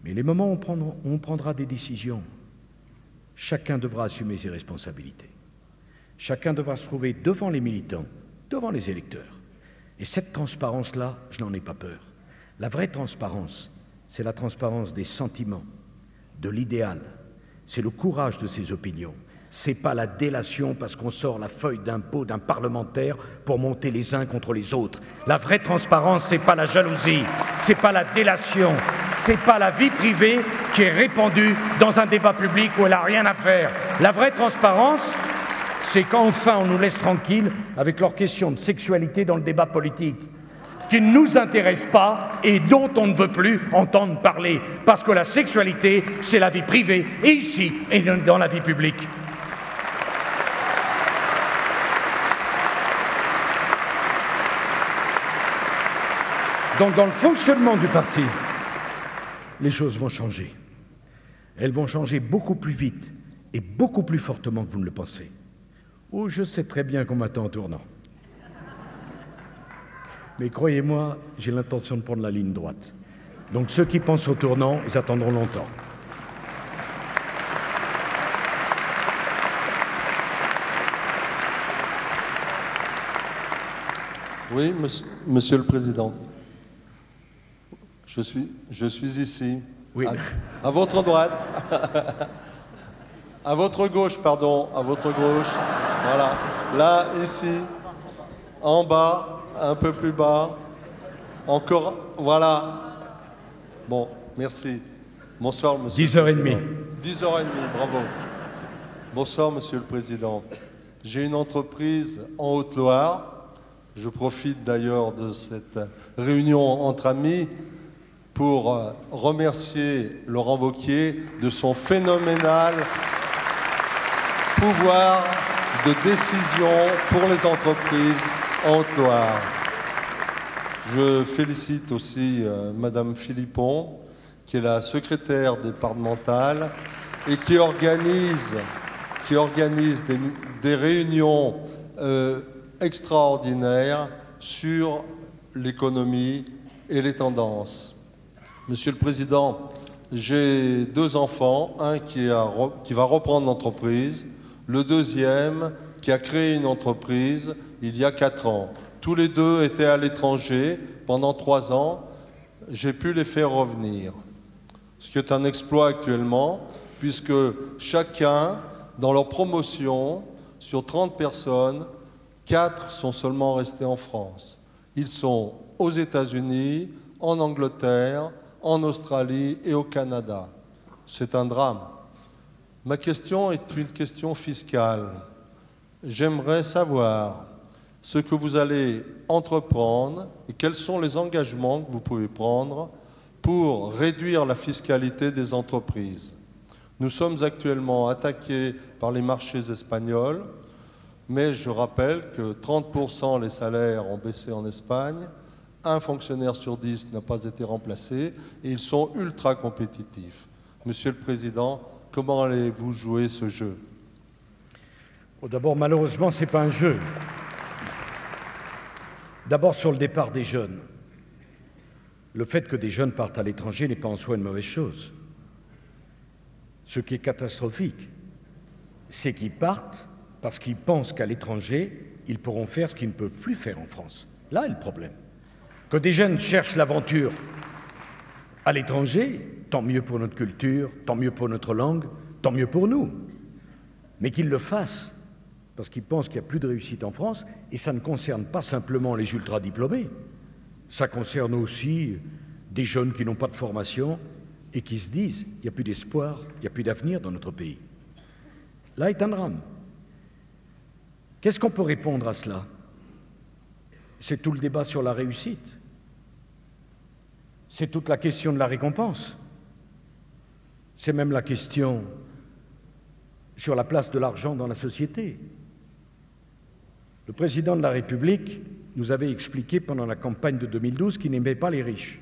Mais les moments où on prendra des décisions, chacun devra assumer ses responsabilités. Chacun devra se trouver devant les militants, devant les électeurs. Et cette transparence-là, je n'en ai pas peur. La vraie transparence, c'est la transparence des sentiments, de l'idéal. C'est le courage de ses opinions. C'est pas la délation parce qu'on sort la feuille d'impôt d'un parlementaire pour monter les uns contre les autres. La vraie transparence, c'est pas la jalousie, c'est pas la délation, c'est pas la vie privée qui est répandue dans un débat public où elle n'a rien à faire. La vraie transparence, c'est quand enfin on nous laisse tranquilles avec leurs questions de sexualité dans le débat politique, qui ne nous intéressent pas et dont on ne veut plus entendre parler. Parce que la sexualité, c'est la vie privée, et ici, et dans la vie publique. Donc, dans le fonctionnement du parti, les choses vont changer. Elles vont changer beaucoup plus vite et beaucoup plus fortement que vous ne le pensez. Oh, je sais très bien qu'on m'attend en tournant. Mais croyez-moi, j'ai l'intention de prendre la ligne droite. Donc, ceux qui pensent au tournant, ils attendront longtemps. Oui, Monsieur le Président. Je suis ici, oui. à votre droite, à votre gauche, pardon, à votre gauche, voilà, là, ici, en bas, un peu plus bas, encore, voilà. Bon, merci. Bonsoir, Monsieur 10h30. 10h30, bravo. Bonsoir, Monsieur le Président. J'ai une entreprise en Haute-Loire. Je profite d'ailleurs de cette réunion entre amis pour remercier Laurent Wauquiez de son phénoménal pouvoir de décision pour les entreprises en Haute-Loire. Je félicite aussi Madame Philippon, qui est la secrétaire départementale et qui organise des réunions extraordinaires sur l'économie et les tendances. Monsieur le Président, j'ai 2 enfants, un qui va reprendre l'entreprise, le deuxième qui a créé une entreprise il y a 4 ans. Tous les 2 étaient à l'étranger pendant 3 ans. J'ai pu les faire revenir, ce qui est un exploit actuellement, puisque chacun, dans leur promotion, sur 30 personnes, 4 sont seulement restés en France. Ils sont aux États-Unis, en Angleterre, en Australie et au Canada. C'est un drame. Ma question est une question fiscale. J'aimerais savoir ce que vous allez entreprendre et quels sont les engagements que vous pouvez prendre pour réduire la fiscalité des entreprises. Nous sommes actuellement attaqués par les marchés espagnols, mais je rappelle que 30% les salaires ont baissé en Espagne, un fonctionnaire sur 10 n'a pas été remplacé et ils sont ultra compétitifs. Monsieur le Président, comment allez-vous jouer ce jeu? Bon, d'abord, malheureusement, ce n'est pas un jeu. D'abord, sur le départ des jeunes. Le fait que des jeunes partent à l'étranger n'est pas en soi une mauvaise chose. Ce qui est catastrophique, c'est qu'ils partent parce qu'ils pensent qu'à l'étranger, ils pourront faire ce qu'ils ne peuvent plus faire en France. Là est le problème. Que des jeunes cherchent l'aventure à l'étranger, tant mieux pour notre culture, tant mieux pour notre langue, tant mieux pour nous. Mais qu'ils le fassent parce qu'ils pensent qu'il n'y a plus de réussite en France, et ça ne concerne pas simplement les ultra-diplômés, ça concerne aussi des jeunes qui n'ont pas de formation et qui se disent « il n'y a plus d'espoir, il n'y a plus d'avenir dans notre pays ». Là est un drame. Qu'est-ce qu'on peut répondre à cela? C'est tout le débat sur la réussite. C'est toute la question de la récompense. C'est même la question sur la place de l'argent dans la société. Le président de la République nous avait expliqué pendant la campagne de 2012 qu'il n'aimait pas les riches.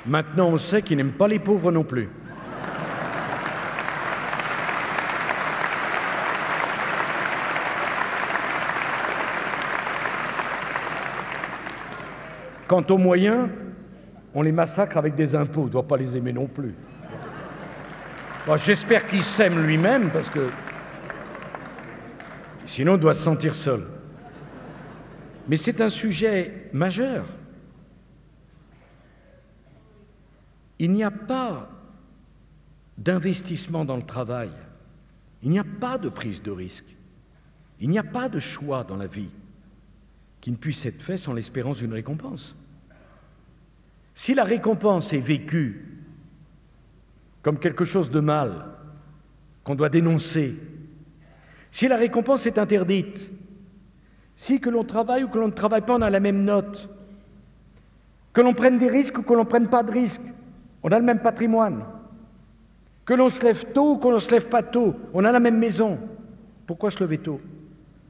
Maintenant, on sait qu'il n'aime pas les pauvres non plus. Quant aux moyens, on les massacre avec des impôts. On ne doit pas les aimer non plus. Bon, j'espère qu'il s'aime lui-même, parce que sinon on doit se sentir seul. Mais c'est un sujet majeur. Il n'y a pas d'investissement dans le travail. Il n'y a pas de prise de risque. Il n'y a pas de choix dans la vie qui ne puisse être fait sans l'espérance d'une récompense. Si la récompense est vécue comme quelque chose de mal, qu'on doit dénoncer, si la récompense est interdite, si que l'on travaille ou que l'on ne travaille pas, on a la même note, que l'on prenne des risques ou que l'on ne prenne pas de risques, on a le même patrimoine, que l'on se lève tôt ou que l'on ne se lève pas tôt, on a la même maison, pourquoi se lever tôt?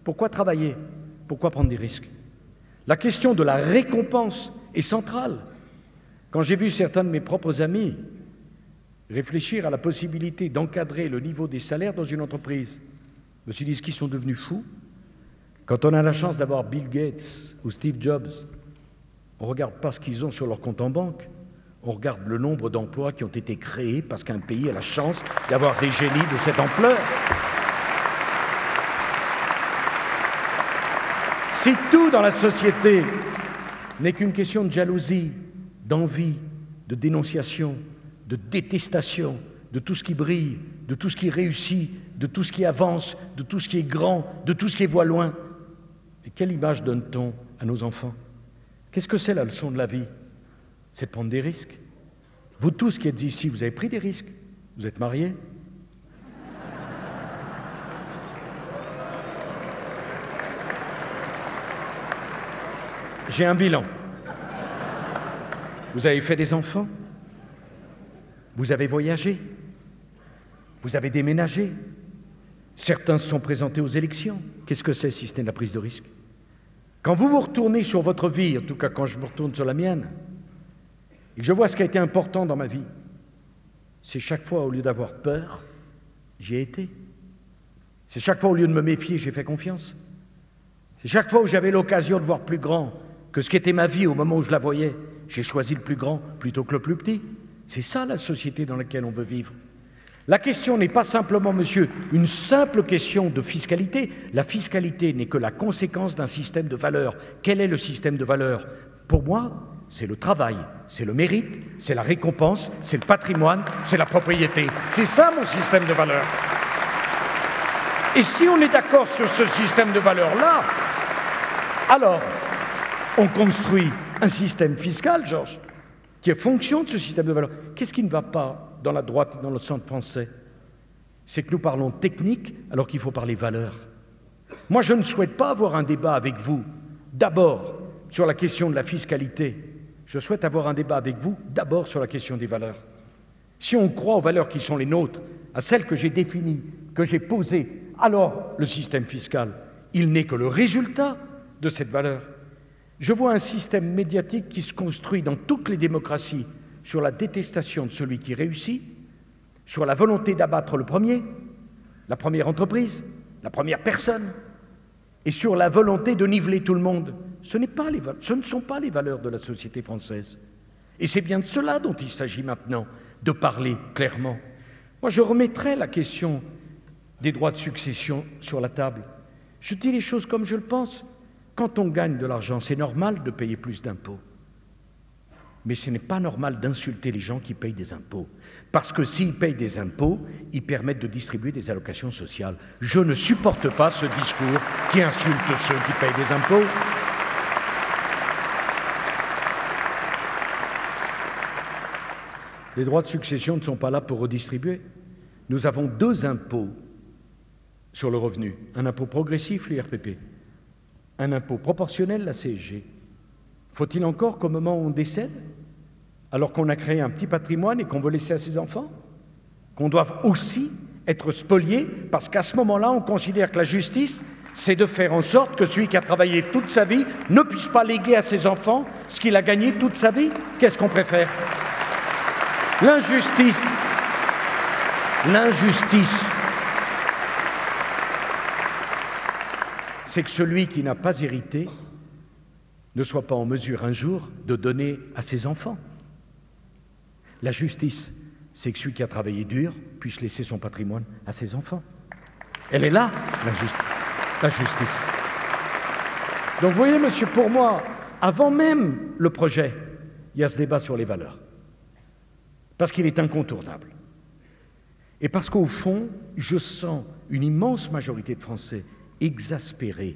Pourquoi travailler? Pourquoi prendre des risques? La question de la récompense est centrale. Quand j'ai vu certains de mes propres amis réfléchir à la possibilité d'encadrer le niveau des salaires dans une entreprise, je me suis dit, est-ce qu'ils sont devenus fous? Quand on a la chance d'avoir Bill Gates ou Steve Jobs, on ne regarde pas ce qu'ils ont sur leur compte en banque, on regarde le nombre d'emplois qui ont été créés parce qu'un pays a la chance d'avoir des génies de cette ampleur. Si tout dans la société n'est qu'une question de jalousie, d'envie, de dénonciation, de détestation, de tout ce qui brille, de tout ce qui réussit, de tout ce qui avance, de tout ce qui est grand, de tout ce qui voit loin, et quelle image donne-t-on à nos enfants? Qu'est-ce que c'est la leçon de la vie? C'est de prendre des risques. Vous tous qui êtes ici, vous avez pris des risques? Vous êtes mariés? J'ai un bilan. Vous avez fait des enfants? Vous avez voyagé? Vous avez déménagé? Certains se sont présentés aux élections. Qu'est-ce que c'est si ce n'est de la prise de risque? Quand vous vous retournez sur votre vie, en tout cas quand je me retourne sur la mienne, et que je vois ce qui a été important dans ma vie, c'est chaque fois, au lieu d'avoir peur, j'y ai été. C'est chaque fois, au lieu de me méfier, j'ai fait confiance. C'est chaque fois où j'avais l'occasion de voir plus grand que ce qu'était ma vie au moment où je la voyais, j'ai choisi le plus grand plutôt que le plus petit. C'est ça la société dans laquelle on veut vivre. La question n'est pas simplement, monsieur, une simple question de fiscalité. La fiscalité n'est que la conséquence d'un système de valeurs. Quel est le système de valeurs? Pour moi, c'est le travail, c'est le mérite, c'est la récompense, c'est le patrimoine, c'est la propriété. C'est ça mon système de valeurs. Et si on est d'accord sur ce système de valeurs-là, alors on construit un système fiscal, Georges, qui est fonction de ce système de valeurs. Qu'est-ce qui ne va pas dans la droite et dans le centre français? C'est que nous parlons technique alors qu'il faut parler valeurs. Moi, je ne souhaite pas avoir un débat avec vous, d'abord, sur la question de la fiscalité. Je souhaite avoir un débat avec vous, d'abord, sur la question des valeurs. Si on croit aux valeurs qui sont les nôtres, à celles que j'ai définies, que j'ai posées, alors le système fiscal, il n'est que le résultat de cette valeur. Je vois un système médiatique qui se construit dans toutes les démocraties sur la détestation de celui qui réussit, sur la volonté d'abattre le premier, la première entreprise, la première personne, et sur la volonté de niveler tout le monde. Ce ne sont pas les valeurs de la société française. Et c'est bien de cela dont il s'agit maintenant, de parler clairement. Moi, je remettrai la question des droits de succession sur la table. Je dis les choses comme je le pense. Quand on gagne de l'argent, c'est normal de payer plus d'impôts. Mais ce n'est pas normal d'insulter les gens qui payent des impôts. Parce que s'ils payent des impôts, ils permettent de distribuer des allocations sociales. Je ne supporte pas ce discours qui insulte ceux qui payent des impôts. Les droits de succession ne sont pas là pour redistribuer. Nous avons 2 impôts sur le revenu. Un impôt progressif, l'IRPP. Un impôt proportionnel, la CSG. Faut-il encore qu'au moment où on décède, alors qu'on a créé un petit patrimoine et qu'on veut laisser à ses enfants, qu'on doive aussi être spolié, parce qu'à ce moment-là, on considère que la justice, c'est de faire en sorte que celui qui a travaillé toute sa vie ne puisse pas léguer à ses enfants ce qu'il a gagné toute sa vie? Qu'est-ce qu'on préfère? L'injustice, c'est que celui qui n'a pas hérité ne soit pas en mesure un jour de donner à ses enfants. La justice, c'est que celui qui a travaillé dur puisse laisser son patrimoine à ses enfants. Elle est là, la justice. Donc vous voyez, monsieur, pour moi, avant même le projet, il y a ce débat sur les valeurs. Parce qu'il est incontournable. Et parce qu'au fond, je sens une immense majorité de Français exaspérés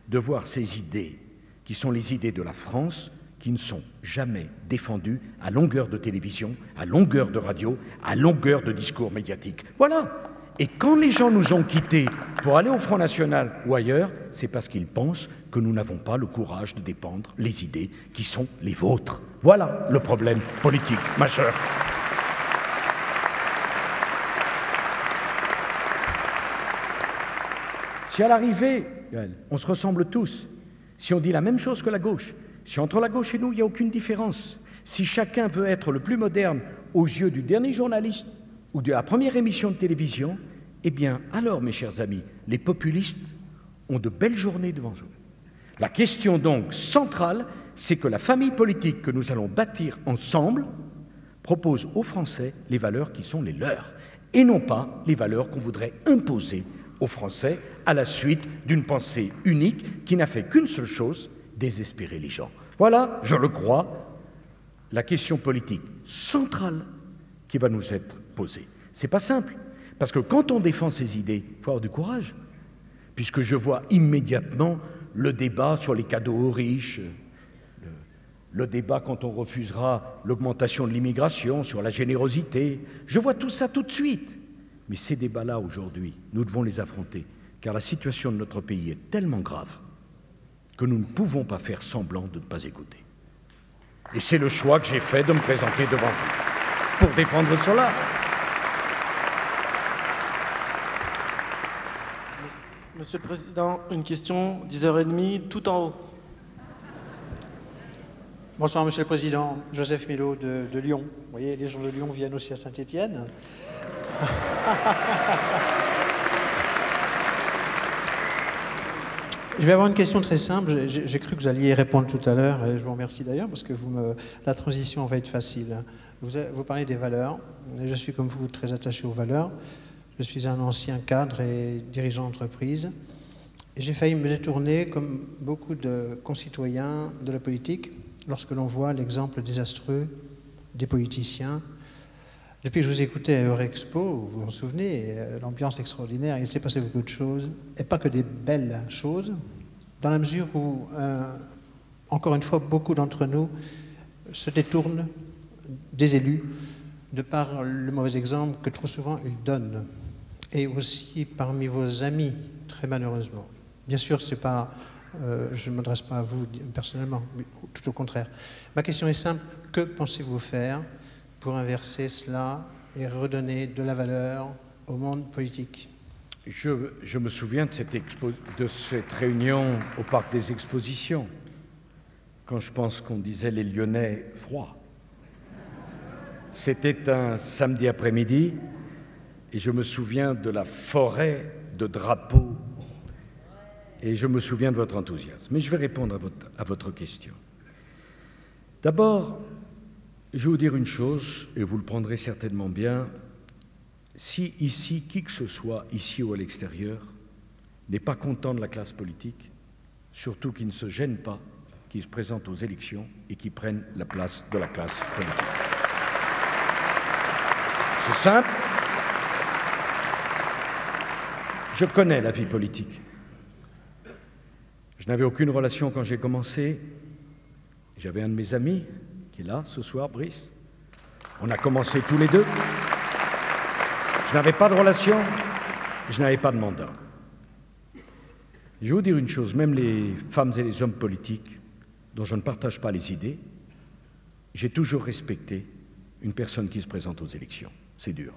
de voir ces idées, qui sont les idées de la France, qui ne sont jamais défendues à longueur de télévision, à longueur de radio, à longueur de discours médiatiques. Voilà. Et quand les gens nous ont quittés pour aller au Front National ou ailleurs, c'est parce qu'ils pensent que nous n'avons pas le courage de défendre les idées qui sont les vôtres. Voilà le problème politique majeur. Si à l'arrivée, on se ressemble tous, si on dit la même chose que la gauche, si entre la gauche et nous, il n'y a aucune différence, si chacun veut être le plus moderne aux yeux du dernier journaliste ou de la première émission de télévision, eh bien, alors, mes chers amis, les populistes ont de belles journées devant eux. La question donc centrale, c'est que la famille politique que nous allons bâtir ensemble propose aux Français les valeurs qui sont les leurs, et non pas les valeurs qu'on voudrait imposer aux Français à la suite d'une pensée unique qui n'a fait qu'une seule chose, désespérer les gens. Voilà, je le crois, la question politique centrale qui va nous être posée. C'est pas simple, parce que quand on défend ces idées, il faut avoir du courage, puisque je vois immédiatement le débat sur les cadeaux aux riches, le débat quand on refusera l'augmentation de l'immigration, sur la générosité. Je vois tout ça tout de suite. Mais ces débats-là, aujourd'hui, nous devons les affronter, car la situation de notre pays est tellement grave que nous ne pouvons pas faire semblant de ne pas écouter. Et c'est le choix que j'ai fait de me présenter devant vous, pour défendre cela. Monsieur le Président, une question, 10h30, tout en haut. Bonsoir, Monsieur le Président. Joseph Milo de Lyon. Vous voyez, les gens de Lyon viennent aussi à Saint-Étienne. Je vais avoir une question très simple. J'ai cru que vous alliez y répondre tout à l'heure, et je vous remercie d'ailleurs, parce que la transition va être facile. Vous parlez des valeurs. Je suis, comme vous, très attaché aux valeurs. Je suis un ancien cadre et dirigeant d'entreprise. Et j'ai failli me détourner, comme beaucoup de concitoyens de la politique, lorsque l'on voit l'exemple désastreux des politiciens. Depuis que je vous écoutais à Eurexpo, vous vous souvenez, l'ambiance extraordinaire, il s'est passé beaucoup de choses, et pas que des belles choses, dans la mesure où, encore une fois, beaucoup d'entre nous se détournent des élus de par le mauvais exemple que trop souvent ils donnent, et aussi parmi vos amis, très malheureusement. Bien sûr, c'est pas, je ne m'adresse pas à vous personnellement, mais tout au contraire. Ma question est simple, que pensez-vous faire pour inverser cela et redonner de la valeur au monde politique? Je me souviens de cette réunion au Parc des Expositions, quand je pense qu'on disait les Lyonnais froids. C'était un samedi après-midi, et je me souviens de la forêt de drapeaux, et je me souviens de votre enthousiasme. Mais je vais répondre à votre question. D'abord, je vais vous dire une chose, et vous le prendrez certainement bien. Si ici, qui que ce soit, ici ou à l'extérieur, n'est pas content de la classe politique, surtout qui ne se gêne pas, qui se présente aux élections et qui prennent la place de la classe politique. C'est simple. Je connais la vie politique. Je n'avais aucune relation quand j'ai commencé. J'avais un de mes amis qui est là ce soir, Brice. On a commencé tous les deux. Je n'avais pas de relation, je n'avais pas de mandat. Je vais vous dire une chose, même les femmes et les hommes politiques dont je ne partage pas les idées, j'ai toujours respecté une personne qui se présente aux élections. C'est dur.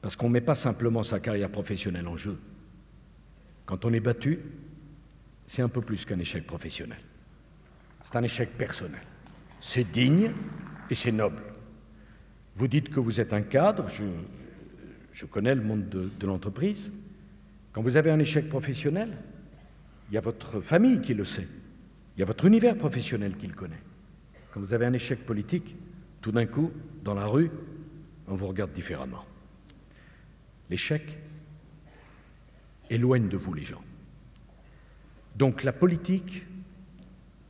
Parce qu'on ne met pas simplement sa carrière professionnelle en jeu. Quand on est battu, c'est un peu plus qu'un échec professionnel. C'est un échec personnel. C'est digne et c'est noble. Vous dites que vous êtes un cadre, je connais le monde de l'entreprise. Quand vous avez un échec professionnel, il y a votre famille qui le sait. Il y a votre univers professionnel qui le connaît. Quand vous avez un échec politique, tout d'un coup, dans la rue, on vous regarde différemment. L'échec éloigne de vous les gens. Donc la politique,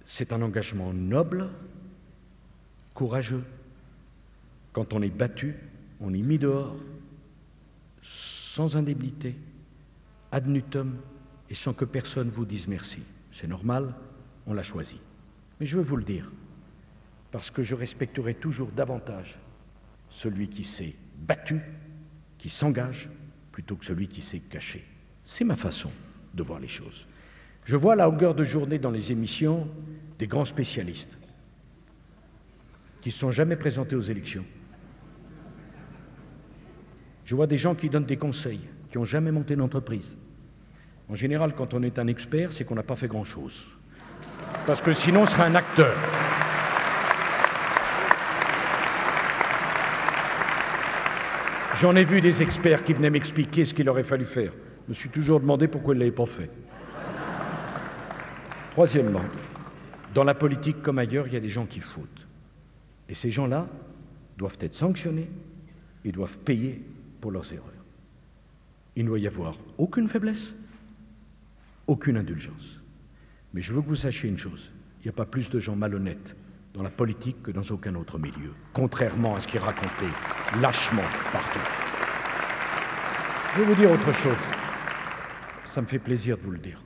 c'est un engagement noble, courageux. Quand on est battu, on est mis dehors, sans indemnité, ad nutum, et sans que personne vous dise merci. C'est normal, on l'a choisi. Mais je veux vous le dire, parce que je respecterai toujours davantage celui qui s'est battu, qui s'engage, plutôt que celui qui s'est caché. C'est ma façon de voir les choses. Je vois à la longueur de journée dans les émissions des grands spécialistes qui ne sont jamais présentés aux élections. Je vois des gens qui donnent des conseils, qui n'ont jamais monté une entreprise. En général, quand on est un expert, c'est qu'on n'a pas fait grand-chose. Parce que sinon, on serait un acteur. J'en ai vu des experts qui venaient m'expliquer ce qu'il aurait fallu faire. Je me suis toujours demandé pourquoi ils ne l'avaient pas fait. Troisièmement, dans la politique comme ailleurs, il y a des gens qui fautent. Et ces gens-là doivent être sanctionnés et doivent payer pour leurs erreurs. Il ne doit y avoir aucune faiblesse, aucune indulgence. Mais je veux que vous sachiez une chose, il n'y a pas plus de gens malhonnêtes dans la politique que dans aucun autre milieu, contrairement à ce qui est raconté lâchement partout. Je vais vous dire autre chose. Ça me fait plaisir de vous le dire,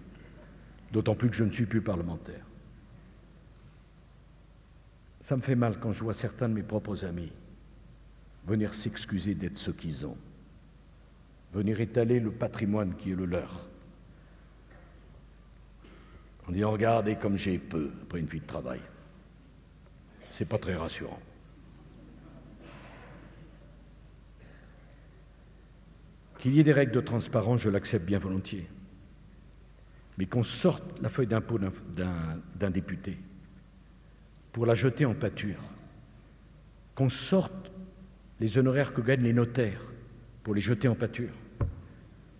d'autant plus que je ne suis plus parlementaire. Ça me fait mal quand je vois certains de mes propres amis venir s'excuser d'être ce qu'ils ont, venir étaler le patrimoine qui est le leur, en disant « Regardez comme j'ai peu après une vie de travail ». C'est pas très rassurant. Qu'il y ait des règles de transparence, je l'accepte bien volontiers. Mais qu'on sorte la feuille d'impôt d'un député pour la jeter en pâture, qu'on sorte les honoraires que gagnent les notaires pour les jeter en pâture,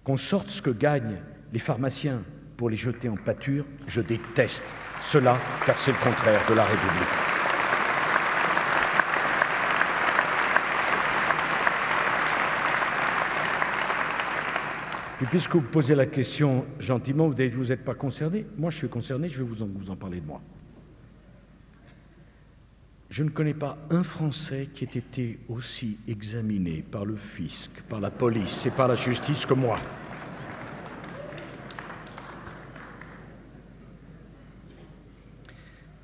qu'on sorte ce que gagnent les pharmaciens pour les jeter en pâture, je déteste cela, car c'est le contraire de la République. Et puisque vous posez la question gentiment, vous n'êtes pas concerné. Moi, je suis concerné, je vais vous en parler de moi. Je ne connais pas un Français qui ait été aussi examiné par le fisc, par la police et par la justice que moi.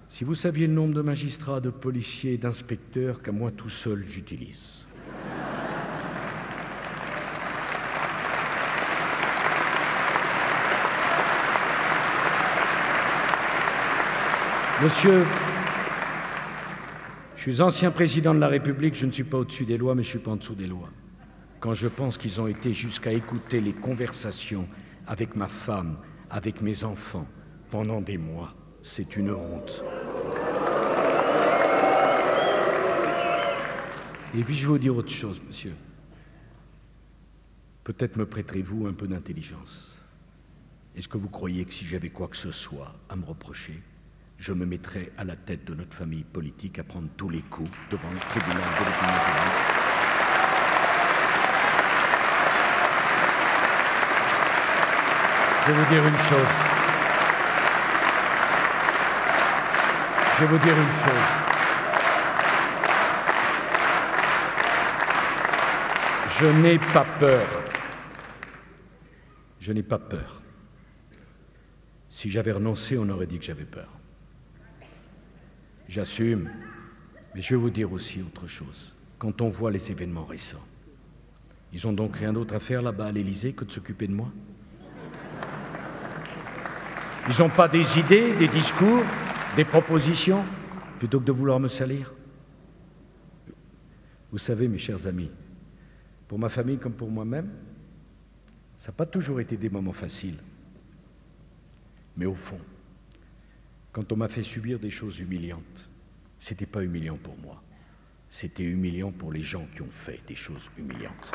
Si vous saviez le nombre de magistrats, de policiers et d'inspecteurs qu'à moi tout seul j'utilise. Monsieur, je suis ancien président de la République, je ne suis pas au-dessus des lois, mais je ne suis pas en dessous des lois. Quand je pense qu'ils ont été jusqu'à écouter les conversations avec ma femme, avec mes enfants, pendant des mois, c'est une honte. Et puis je vais vous dire autre chose, monsieur. Peut-être me prêterez-vous un peu d'intelligence. Est-ce que vous croyez que si j'avais quoi que ce soit à me reprocher, je me mettrais à la tête de notre famille politique à prendre tous les coups devant le tribunal de l'opinion publique? Je vais vous dire une chose. Je vais vous dire une chose. Je n'ai pas peur. Je n'ai pas peur. Si j'avais renoncé, on aurait dit que j'avais peur. J'assume, mais je vais vous dire aussi autre chose. Quand on voit les événements récents, ils ont donc rien d'autre à faire là-bas à l'Élysée que de s'occuper de moi? Ils n'ont pas des idées, des discours, des propositions, plutôt que de vouloir me salir? Vous savez, mes chers amis, pour ma famille comme pour moi-même, ça n'a pas toujours été des moments faciles. Mais au fond, quand on m'a fait subir des choses humiliantes, ce n'était pas humiliant pour moi, c'était humiliant pour les gens qui ont fait des choses humiliantes.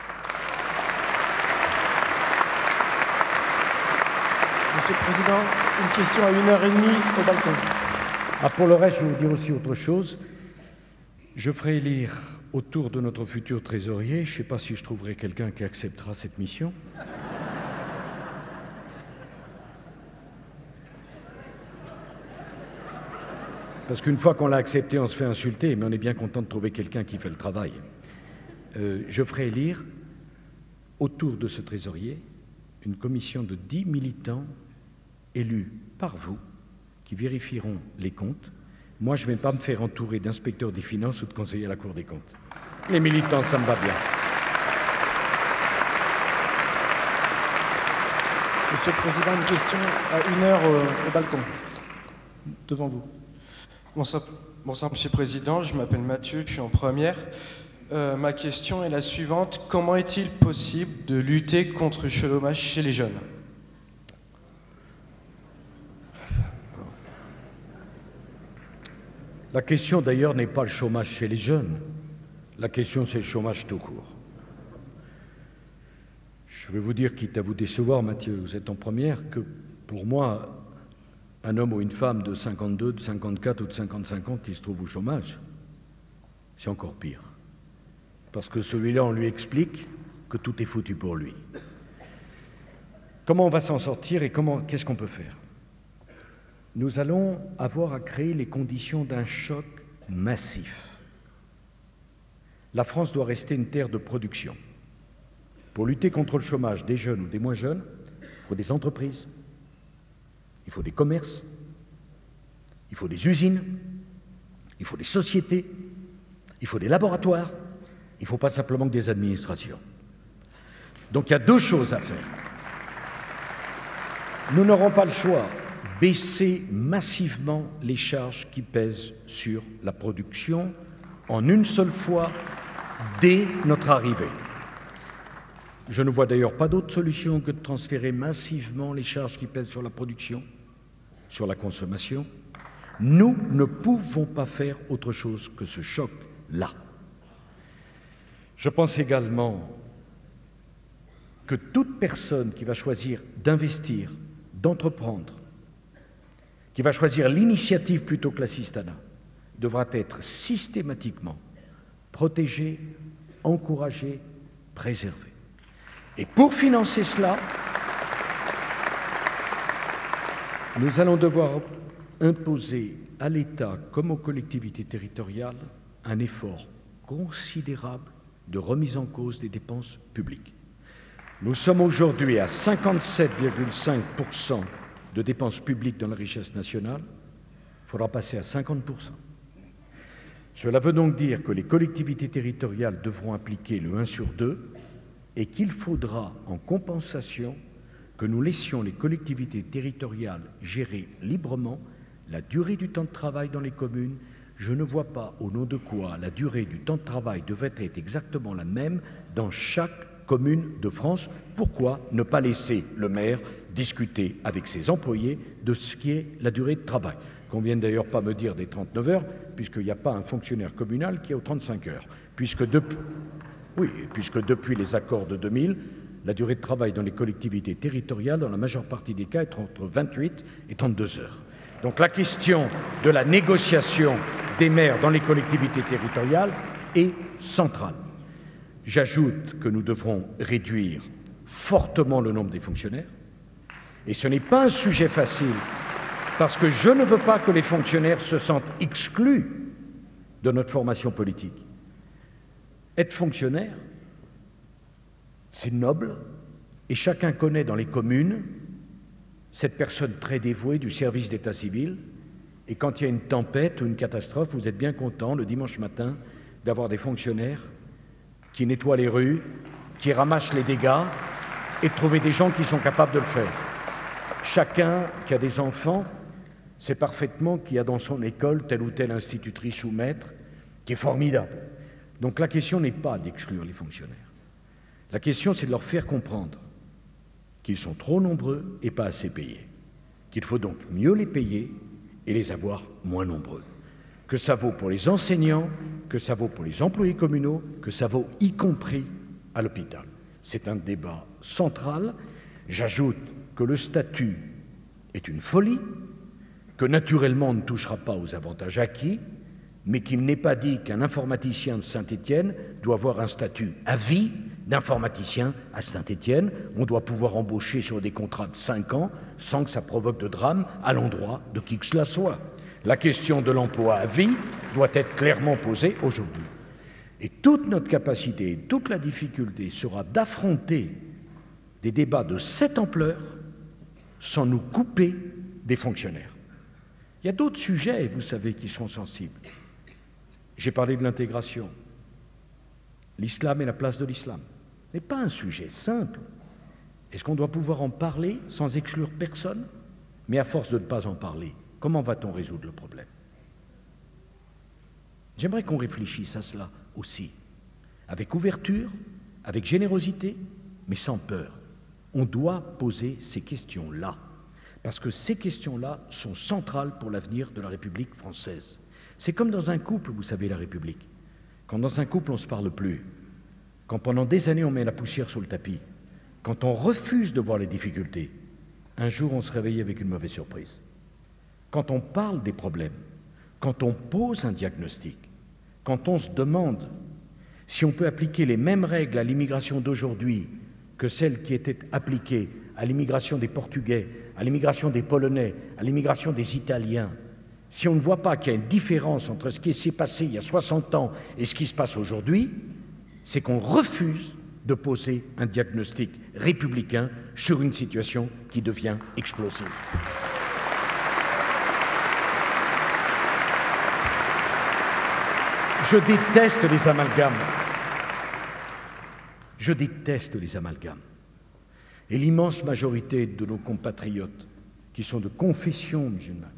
Monsieur le Président, une question à 1h30 au balcon. Ah, pour le reste, je vais vous dire aussi autre chose. Je ferai élire autour de notre futur trésorier, je ne sais pas si je trouverai quelqu'un qui acceptera cette mission. Parce qu'une fois qu'on l'a accepté, on se fait insulter, mais on est bien content de trouver quelqu'un qui fait le travail. Je ferai élire, autour de ce trésorier, une commission de 10 militants élus par vous, qui vérifieront les comptes. Moi, je ne vais pas me faire entourer d'inspecteurs des finances ou de conseillers à la Cour des comptes. Les militants, ça me va bien. Monsieur le Président, une question à 1h au balcon, devant vous. Bonsoir, Monsieur le Président, je m'appelle Mathieu, je suis en première. Ma question est la suivante. Comment est-il possible de lutter contre le chômage chez les jeunes? La question d'ailleurs n'est pas le chômage chez les jeunes. La question c'est le chômage tout court. Je vais vous dire, quitte à vous décevoir, Mathieu, vous êtes en première, que pour moi, un homme ou une femme de 52, de 54 ou de 55 ans qui se trouve au chômage, c'est encore pire. Parce que celui-là, on lui explique que tout est foutu pour lui. Comment on va s'en sortir et qu'est-ce qu'on peut faire? Nous allons avoir à créer les conditions d'un choc massif. La France doit rester une terre de production. Pour lutter contre le chômage des jeunes ou des moins jeunes, il faut des entreprises, il faut des commerces, il faut des usines, il faut des sociétés, il faut des laboratoires, il ne faut pas simplement que des administrations. Donc il y a deux choses à faire. Nous n'aurons pas le choix. Baisser massivement les charges qui pèsent sur la production en une seule fois dès notre arrivée. Je ne vois d'ailleurs pas d'autre solution que de transférer massivement les charges qui pèsent sur la production, sur la consommation. Nous ne pouvons pas faire autre chose que ce choc-là. Je pense également que toute personne qui va choisir d'investir, d'entreprendre, qui va choisir l'initiative plutôt que l'assistanat, devra être systématiquement protégée, encouragée, préservée. Et pour financer cela, nous allons devoir imposer à l'État comme aux collectivités territoriales un effort considérable de remise en cause des dépenses publiques. Nous sommes aujourd'hui à 57,5% de dépenses publiques dans la richesse nationale, il faudra passer à 50%. Cela veut donc dire que les collectivités territoriales devront appliquer le 1/2 et qu'il faudra, en compensation, que nous laissions les collectivités territoriales gérer librement la durée du temps de travail dans les communes. Je ne vois pas au nom de quoi la durée du temps de travail devrait être exactement la même dans chaque commune de France. Pourquoi ne pas laisser le maire discuter avec ses employés de ce qui est la durée de travail? Qu'on vienne d'ailleurs pas me dire des 39 heures, puisqu'il n'y a pas un fonctionnaire communal qui est aux 35 heures. Puisque depuis les accords de 2000, la durée de travail dans les collectivités territoriales, dans la majeure partie des cas, est entre 28 et 32 heures. Donc la question de la négociation des maires dans les collectivités territoriales est centrale. J'ajoute que nous devrons réduire fortement le nombre des fonctionnaires. Et ce n'est pas un sujet facile, parce que je ne veux pas que les fonctionnaires se sentent exclus de notre formation politique. Être fonctionnaire, c'est noble, et chacun connaît dans les communes cette personne très dévouée du service d'état civil, et quand il y a une tempête ou une catastrophe, vous êtes bien content le dimanche matin d'avoir des fonctionnaires qui nettoient les rues, qui ramassent les dégâts, et de trouver des gens qui sont capables de le faire. Chacun qui a des enfants sait parfaitement qu'il y a dans son école telle ou telle institutrice ou maître qui est formidable. Donc la question n'est pas d'exclure les fonctionnaires. La question, c'est de leur faire comprendre qu'ils sont trop nombreux et pas assez payés, qu'il faut donc mieux les payer et les avoir moins nombreux, que ça vaut pour les enseignants, que ça vaut pour les employés communaux, que ça vaut y compris à l'hôpital. C'est un débat central. J'ajoute que le statut est une folie, que naturellement on ne touchera pas aux avantages acquis, mais qu'il n'est pas dit qu'un informaticien de Saint-Étienne doit avoir un statut à vie d'informaticien à Saint-Étienne. On doit pouvoir embaucher sur des contrats de 5 ans sans que ça provoque de drame à l'endroit de qui que cela soit. La question de l'emploi à vie doit être clairement posée aujourd'hui. Et toute notre capacité et toute la difficulté sera d'affronter des débats de cette ampleur sans nous couper des fonctionnaires. Il y a d'autres sujets, vous savez, qui sont sensibles. J'ai parlé de l'intégration. L'islam et la place de l'islam n'est pas un sujet simple. Est-ce qu'on doit pouvoir en parler sans exclure personne? Mais à force de ne pas en parler, comment va-t-on résoudre le problème? J'aimerais qu'on réfléchisse à cela aussi, avec ouverture, avec générosité, mais sans peur. On doit poser ces questions-là, parce que ces questions-là sont centrales pour l'avenir de la République française. C'est comme dans un couple, vous savez, la République. Quand dans un couple, on ne se parle plus, quand pendant des années, on met la poussière sous le tapis, quand on refuse de voir les difficultés, un jour, on se réveille avec une mauvaise surprise. Quand on parle des problèmes, quand on pose un diagnostic, quand on se demande si on peut appliquer les mêmes règles à l'immigration d'aujourd'hui que celles qui étaient appliquées à l'immigration des Portugais, à l'immigration des Polonais, à l'immigration des Italiens, si on ne voit pas qu'il y a une différence entre ce qui s'est passé il y a 60 ans et ce qui se passe aujourd'hui, c'est qu'on refuse de poser un diagnostic républicain sur une situation qui devient explosive. Je déteste les amalgames. Je déteste les amalgames. Et l'immense majorité de nos compatriotes qui sont de confession musulmane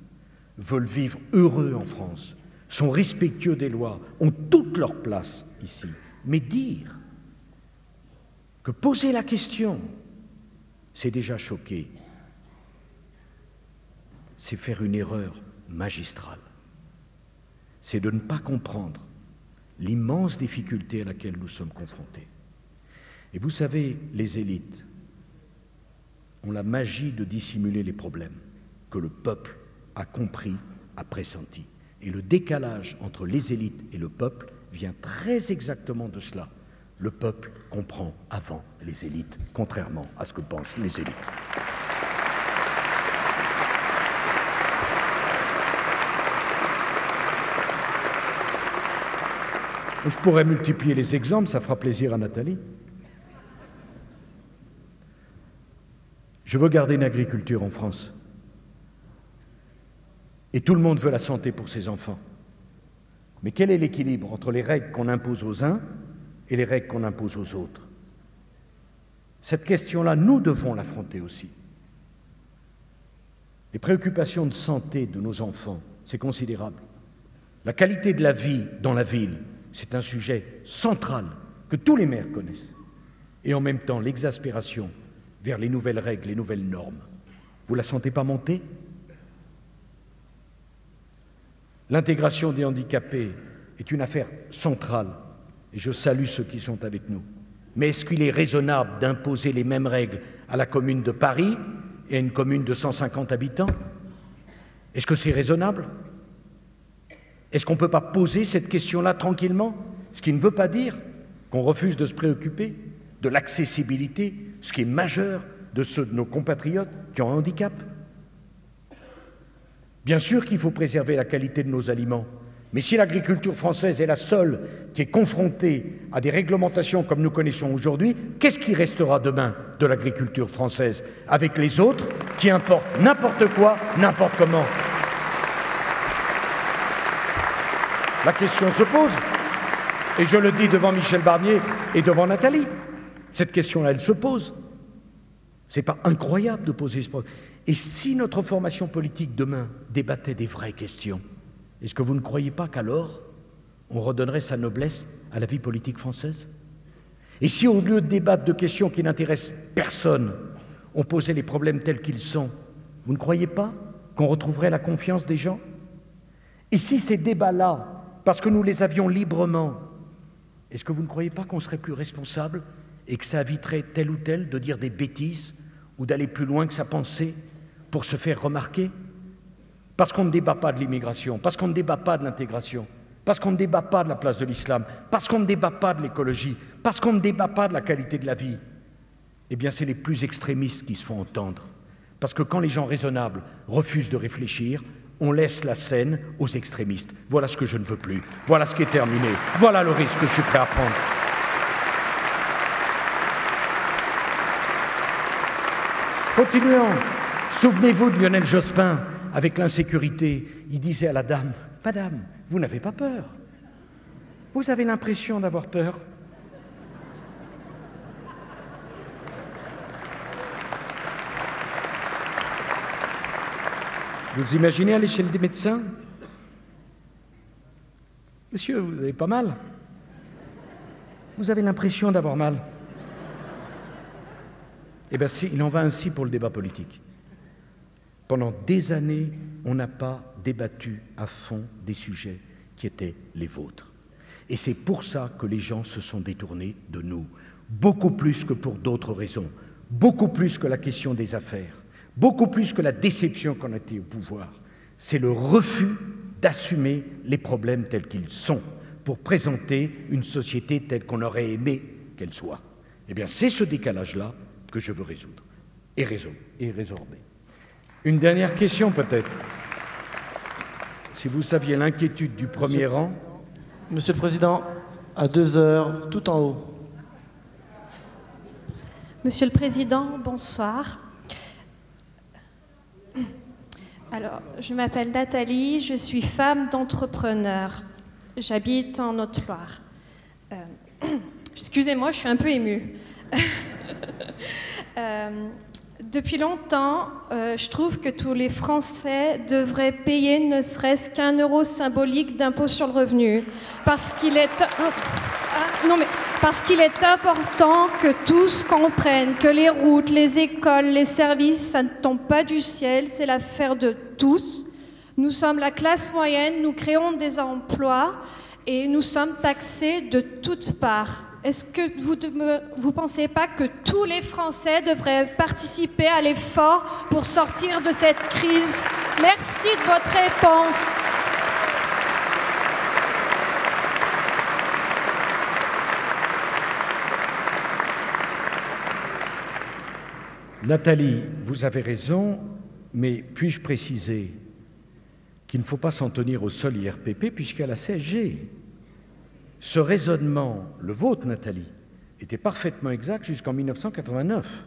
veulent vivre heureux en France, sont respectueux des lois, ont toute leur place ici. Mais dire que poser la question, c'est déjà choquer, c'est faire une erreur magistrale. C'est de ne pas comprendre l'immense difficulté à laquelle nous sommes confrontés. Et vous savez, les élites ont la magie de dissimuler les problèmes que le peuple a compris, a pressenti. Et le décalage entre les élites et le peuple vient très exactement de cela. Le peuple comprend avant les élites, contrairement à ce que pensent les élites. Je pourrais multiplier les exemples, ça fera plaisir à Nathalie. Je veux garder une agriculture en France. Et tout le monde veut la santé pour ses enfants. Mais quel est l'équilibre entre les règles qu'on impose aux uns et les règles qu'on impose aux autres? Cette question-là, nous devons l'affronter aussi. Les préoccupations de santé de nos enfants, c'est considérable. La qualité de la vie dans la ville, c'est un sujet central que tous les maires connaissent. Et en même temps, l'exaspération vers les nouvelles règles, les nouvelles normes. Vous la sentez pas monter? L'intégration des handicapés est une affaire centrale, et je salue ceux qui sont avec nous. Mais est-ce qu'il est raisonnable d'imposer les mêmes règles à la commune de Paris et à une commune de 150 habitants? Est-ce que c'est raisonnable? Est-ce qu'on ne peut pas poser cette question-là tranquillement? Ce qui ne veut pas dire qu'on refuse de se préoccuper de l'accessibilité, ce qui est majeur de ceux de nos compatriotes qui ont un handicap. Bien sûr qu'il faut préserver la qualité de nos aliments, mais si l'agriculture française est la seule qui est confrontée à des réglementations comme nous connaissons aujourd'hui, qu'est-ce qui restera demain de l'agriculture française avec les autres qui importent n'importe quoi, n'importe comment? La question se pose, et je le dis devant Michel Barnier et devant Nathalie. Cette question-là, elle se pose. C'est pas incroyable de poser ce problème. Et si notre formation politique demain débattait des vraies questions, est-ce que vous ne croyez pas qu'alors on redonnerait sa noblesse à la vie politique française? Et si au lieu de débattre de questions qui n'intéressent personne, on posait les problèmes tels qu'ils sont, vous ne croyez pas qu'on retrouverait la confiance des gens? Et si ces débats-là, parce que nous les avions librement, est-ce que vous ne croyez pas qu'on serait plus responsable et que ça éviterait tel ou tel de dire des bêtises ou d'aller plus loin que sa pensée pour se faire remarquer? Parce qu'on ne débat pas de l'immigration, parce qu'on ne débat pas de l'intégration, parce qu'on ne débat pas de la place de l'islam, parce qu'on ne débat pas de l'écologie, parce qu'on ne débat pas de la qualité de la vie, eh bien c'est les plus extrémistes qui se font entendre. Parce que quand les gens raisonnables refusent de réfléchir, on laisse la scène aux extrémistes. Voilà ce que je ne veux plus. Voilà ce qui est terminé. Voilà le risque que je suis prêt à prendre. Continuons. Souvenez-vous de Lionel Jospin avec l'insécurité. Il disait à la dame, « Madame, vous n'avez pas peur. Vous avez l'impression d'avoir peur. » Vous imaginez à l'échelle des médecins? Monsieur, vous avez pas mal. Vous avez l'impression d'avoir mal. Eh bien, il en va ainsi pour le débat politique. Pendant des années, on n'a pas débattu à fond des sujets qui étaient les vôtres. Et c'est pour ça que les gens se sont détournés de nous, beaucoup plus que pour d'autres raisons, beaucoup plus que la question des affaires. Beaucoup plus que la déception qu'on a été au pouvoir, c'est le refus d'assumer les problèmes tels qu'ils sont pour présenter une société telle qu'on aurait aimé qu'elle soit. Eh bien, c'est ce décalage-là que je veux résoudre et résorber. Une dernière question peut-être. Si vous saviez l'inquiétude du premier rang... Monsieur le Président, à 2 heures, tout en haut. Monsieur le Président, bonsoir. Alors, je m'appelle Nathalie, je suis femme d'entrepreneur. J'habite en Haute-Loire. Excusez-moi, je suis un peu émue. Depuis longtemps, je trouve que tous les Français devraient payer ne serait-ce qu'1 euro symbolique d'impôt sur le revenu. Parce qu'il est... Parce qu'il est important que tous comprennent que les routes, les écoles, les services, ça ne tombe pas du ciel, c'est l'affaire de tous. Nous sommes la classe moyenne, nous créons des emplois et nous sommes taxés de toutes parts. Est-ce que vous ne pensez pas que tous les Français devraient participer à l'effort pour sortir de cette crise? Merci de votre réponse. Nathalie, vous avez raison, mais puis-je préciser qu'il ne faut pas s'en tenir au seul IRPP puisqu'il y a la CSG. Ce raisonnement, le vôtre, Nathalie, était parfaitement exact jusqu'en 1989.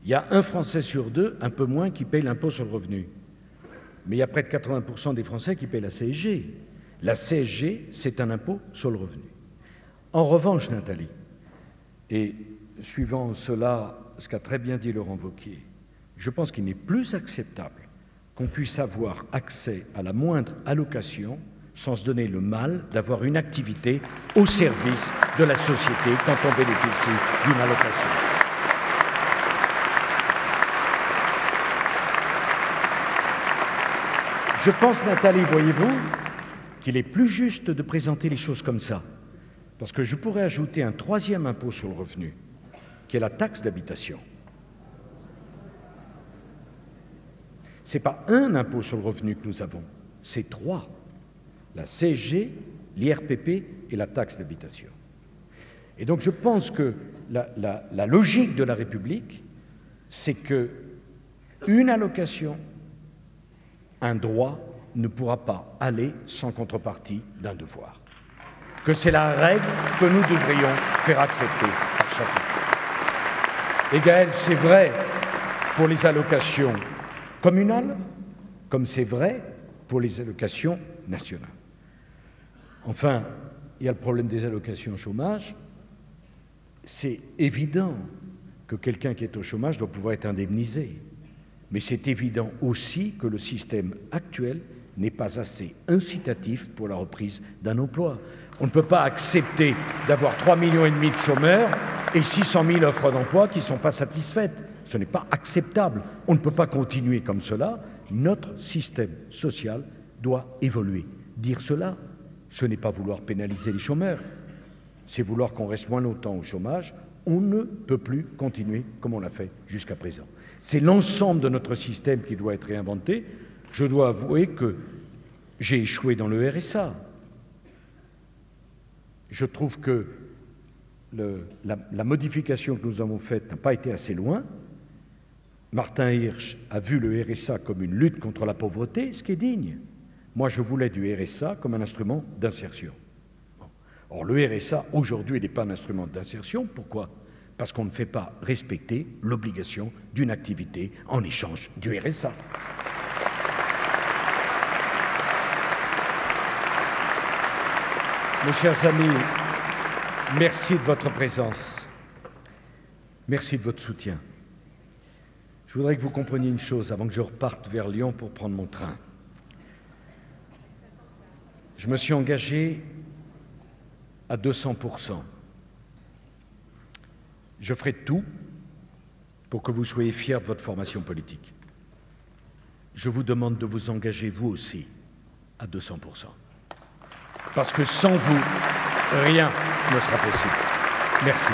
Il y a 1 Français sur 2, un peu moins, qui paye l'impôt sur le revenu. Mais il y a près de 80% des Français qui payent la CSG. La CSG, c'est un impôt sur le revenu. En revanche, Nathalie, et suivant cela, ce qu'a très bien dit Laurent Wauquiez, Je pense qu'il n'est plus acceptable qu'on puisse avoir accès à la moindre allocation sans se donner le mal d'avoir une activité au service de la société quand on bénéficie d'une allocation. Je pense, Nathalie, voyez-vous, qu'il est plus juste de présenter les choses comme ça, parce que je pourrais ajouter un troisième impôt sur le revenu, qui est la taxe d'habitation. Ce n'est pas un impôt sur le revenu que nous avons, c'est trois. La CSG, l'IRPP et la taxe d'habitation. Et donc je pense que la logique de la République, c'est qu'une allocation, un droit, ne pourra pas aller sans contrepartie d'un devoir. Que c'est la règle que nous devrions faire accepter par chacun. Et Gaël, c'est vrai pour les allocations communales, comme c'est vrai pour les allocations nationales. Enfin, il y a le problème des allocations au chômage. C'est évident que quelqu'un qui est au chômage doit pouvoir être indemnisé. Mais c'est évident aussi que le système actuel n'est pas assez incitatif pour la reprise d'un emploi. On ne peut pas accepter d'avoir 3,5 millions de chômeurs et 600 000 offres d'emploi qui ne sont pas satisfaites. Ce n'est pas acceptable. On ne peut pas continuer comme cela. Notre système social doit évoluer. Dire cela, ce n'est pas vouloir pénaliser les chômeurs, c'est vouloir qu'on reste moins longtemps au chômage. On ne peut plus continuer comme on l'a fait jusqu'à présent. C'est l'ensemble de notre système qui doit être réinventé. Je dois avouer que j'ai échoué dans le RSA. Je trouve que la modification que nous avons faite n'a pas été assez loin. Martin Hirsch a vu le RSA comme une lutte contre la pauvreté, ce qui est digne. Moi, je voulais du RSA comme un instrument d'insertion. Or, le RSA, aujourd'hui, n'est pas un instrument d'insertion. Pourquoi ? Parce qu'on ne fait pas respecter l'obligation d'une activité en échange du RSA. Mes chers amis, merci de votre présence. Merci de votre soutien. Je voudrais que vous compreniez une chose avant que je reparte vers Lyon pour prendre mon train. Je me suis engagé à 200%. Je ferai tout pour que vous soyez fiers de votre formation politique. Je vous demande de vous engager, vous aussi, à 200%. Parce que sans vous, rien ne sera possible. Merci.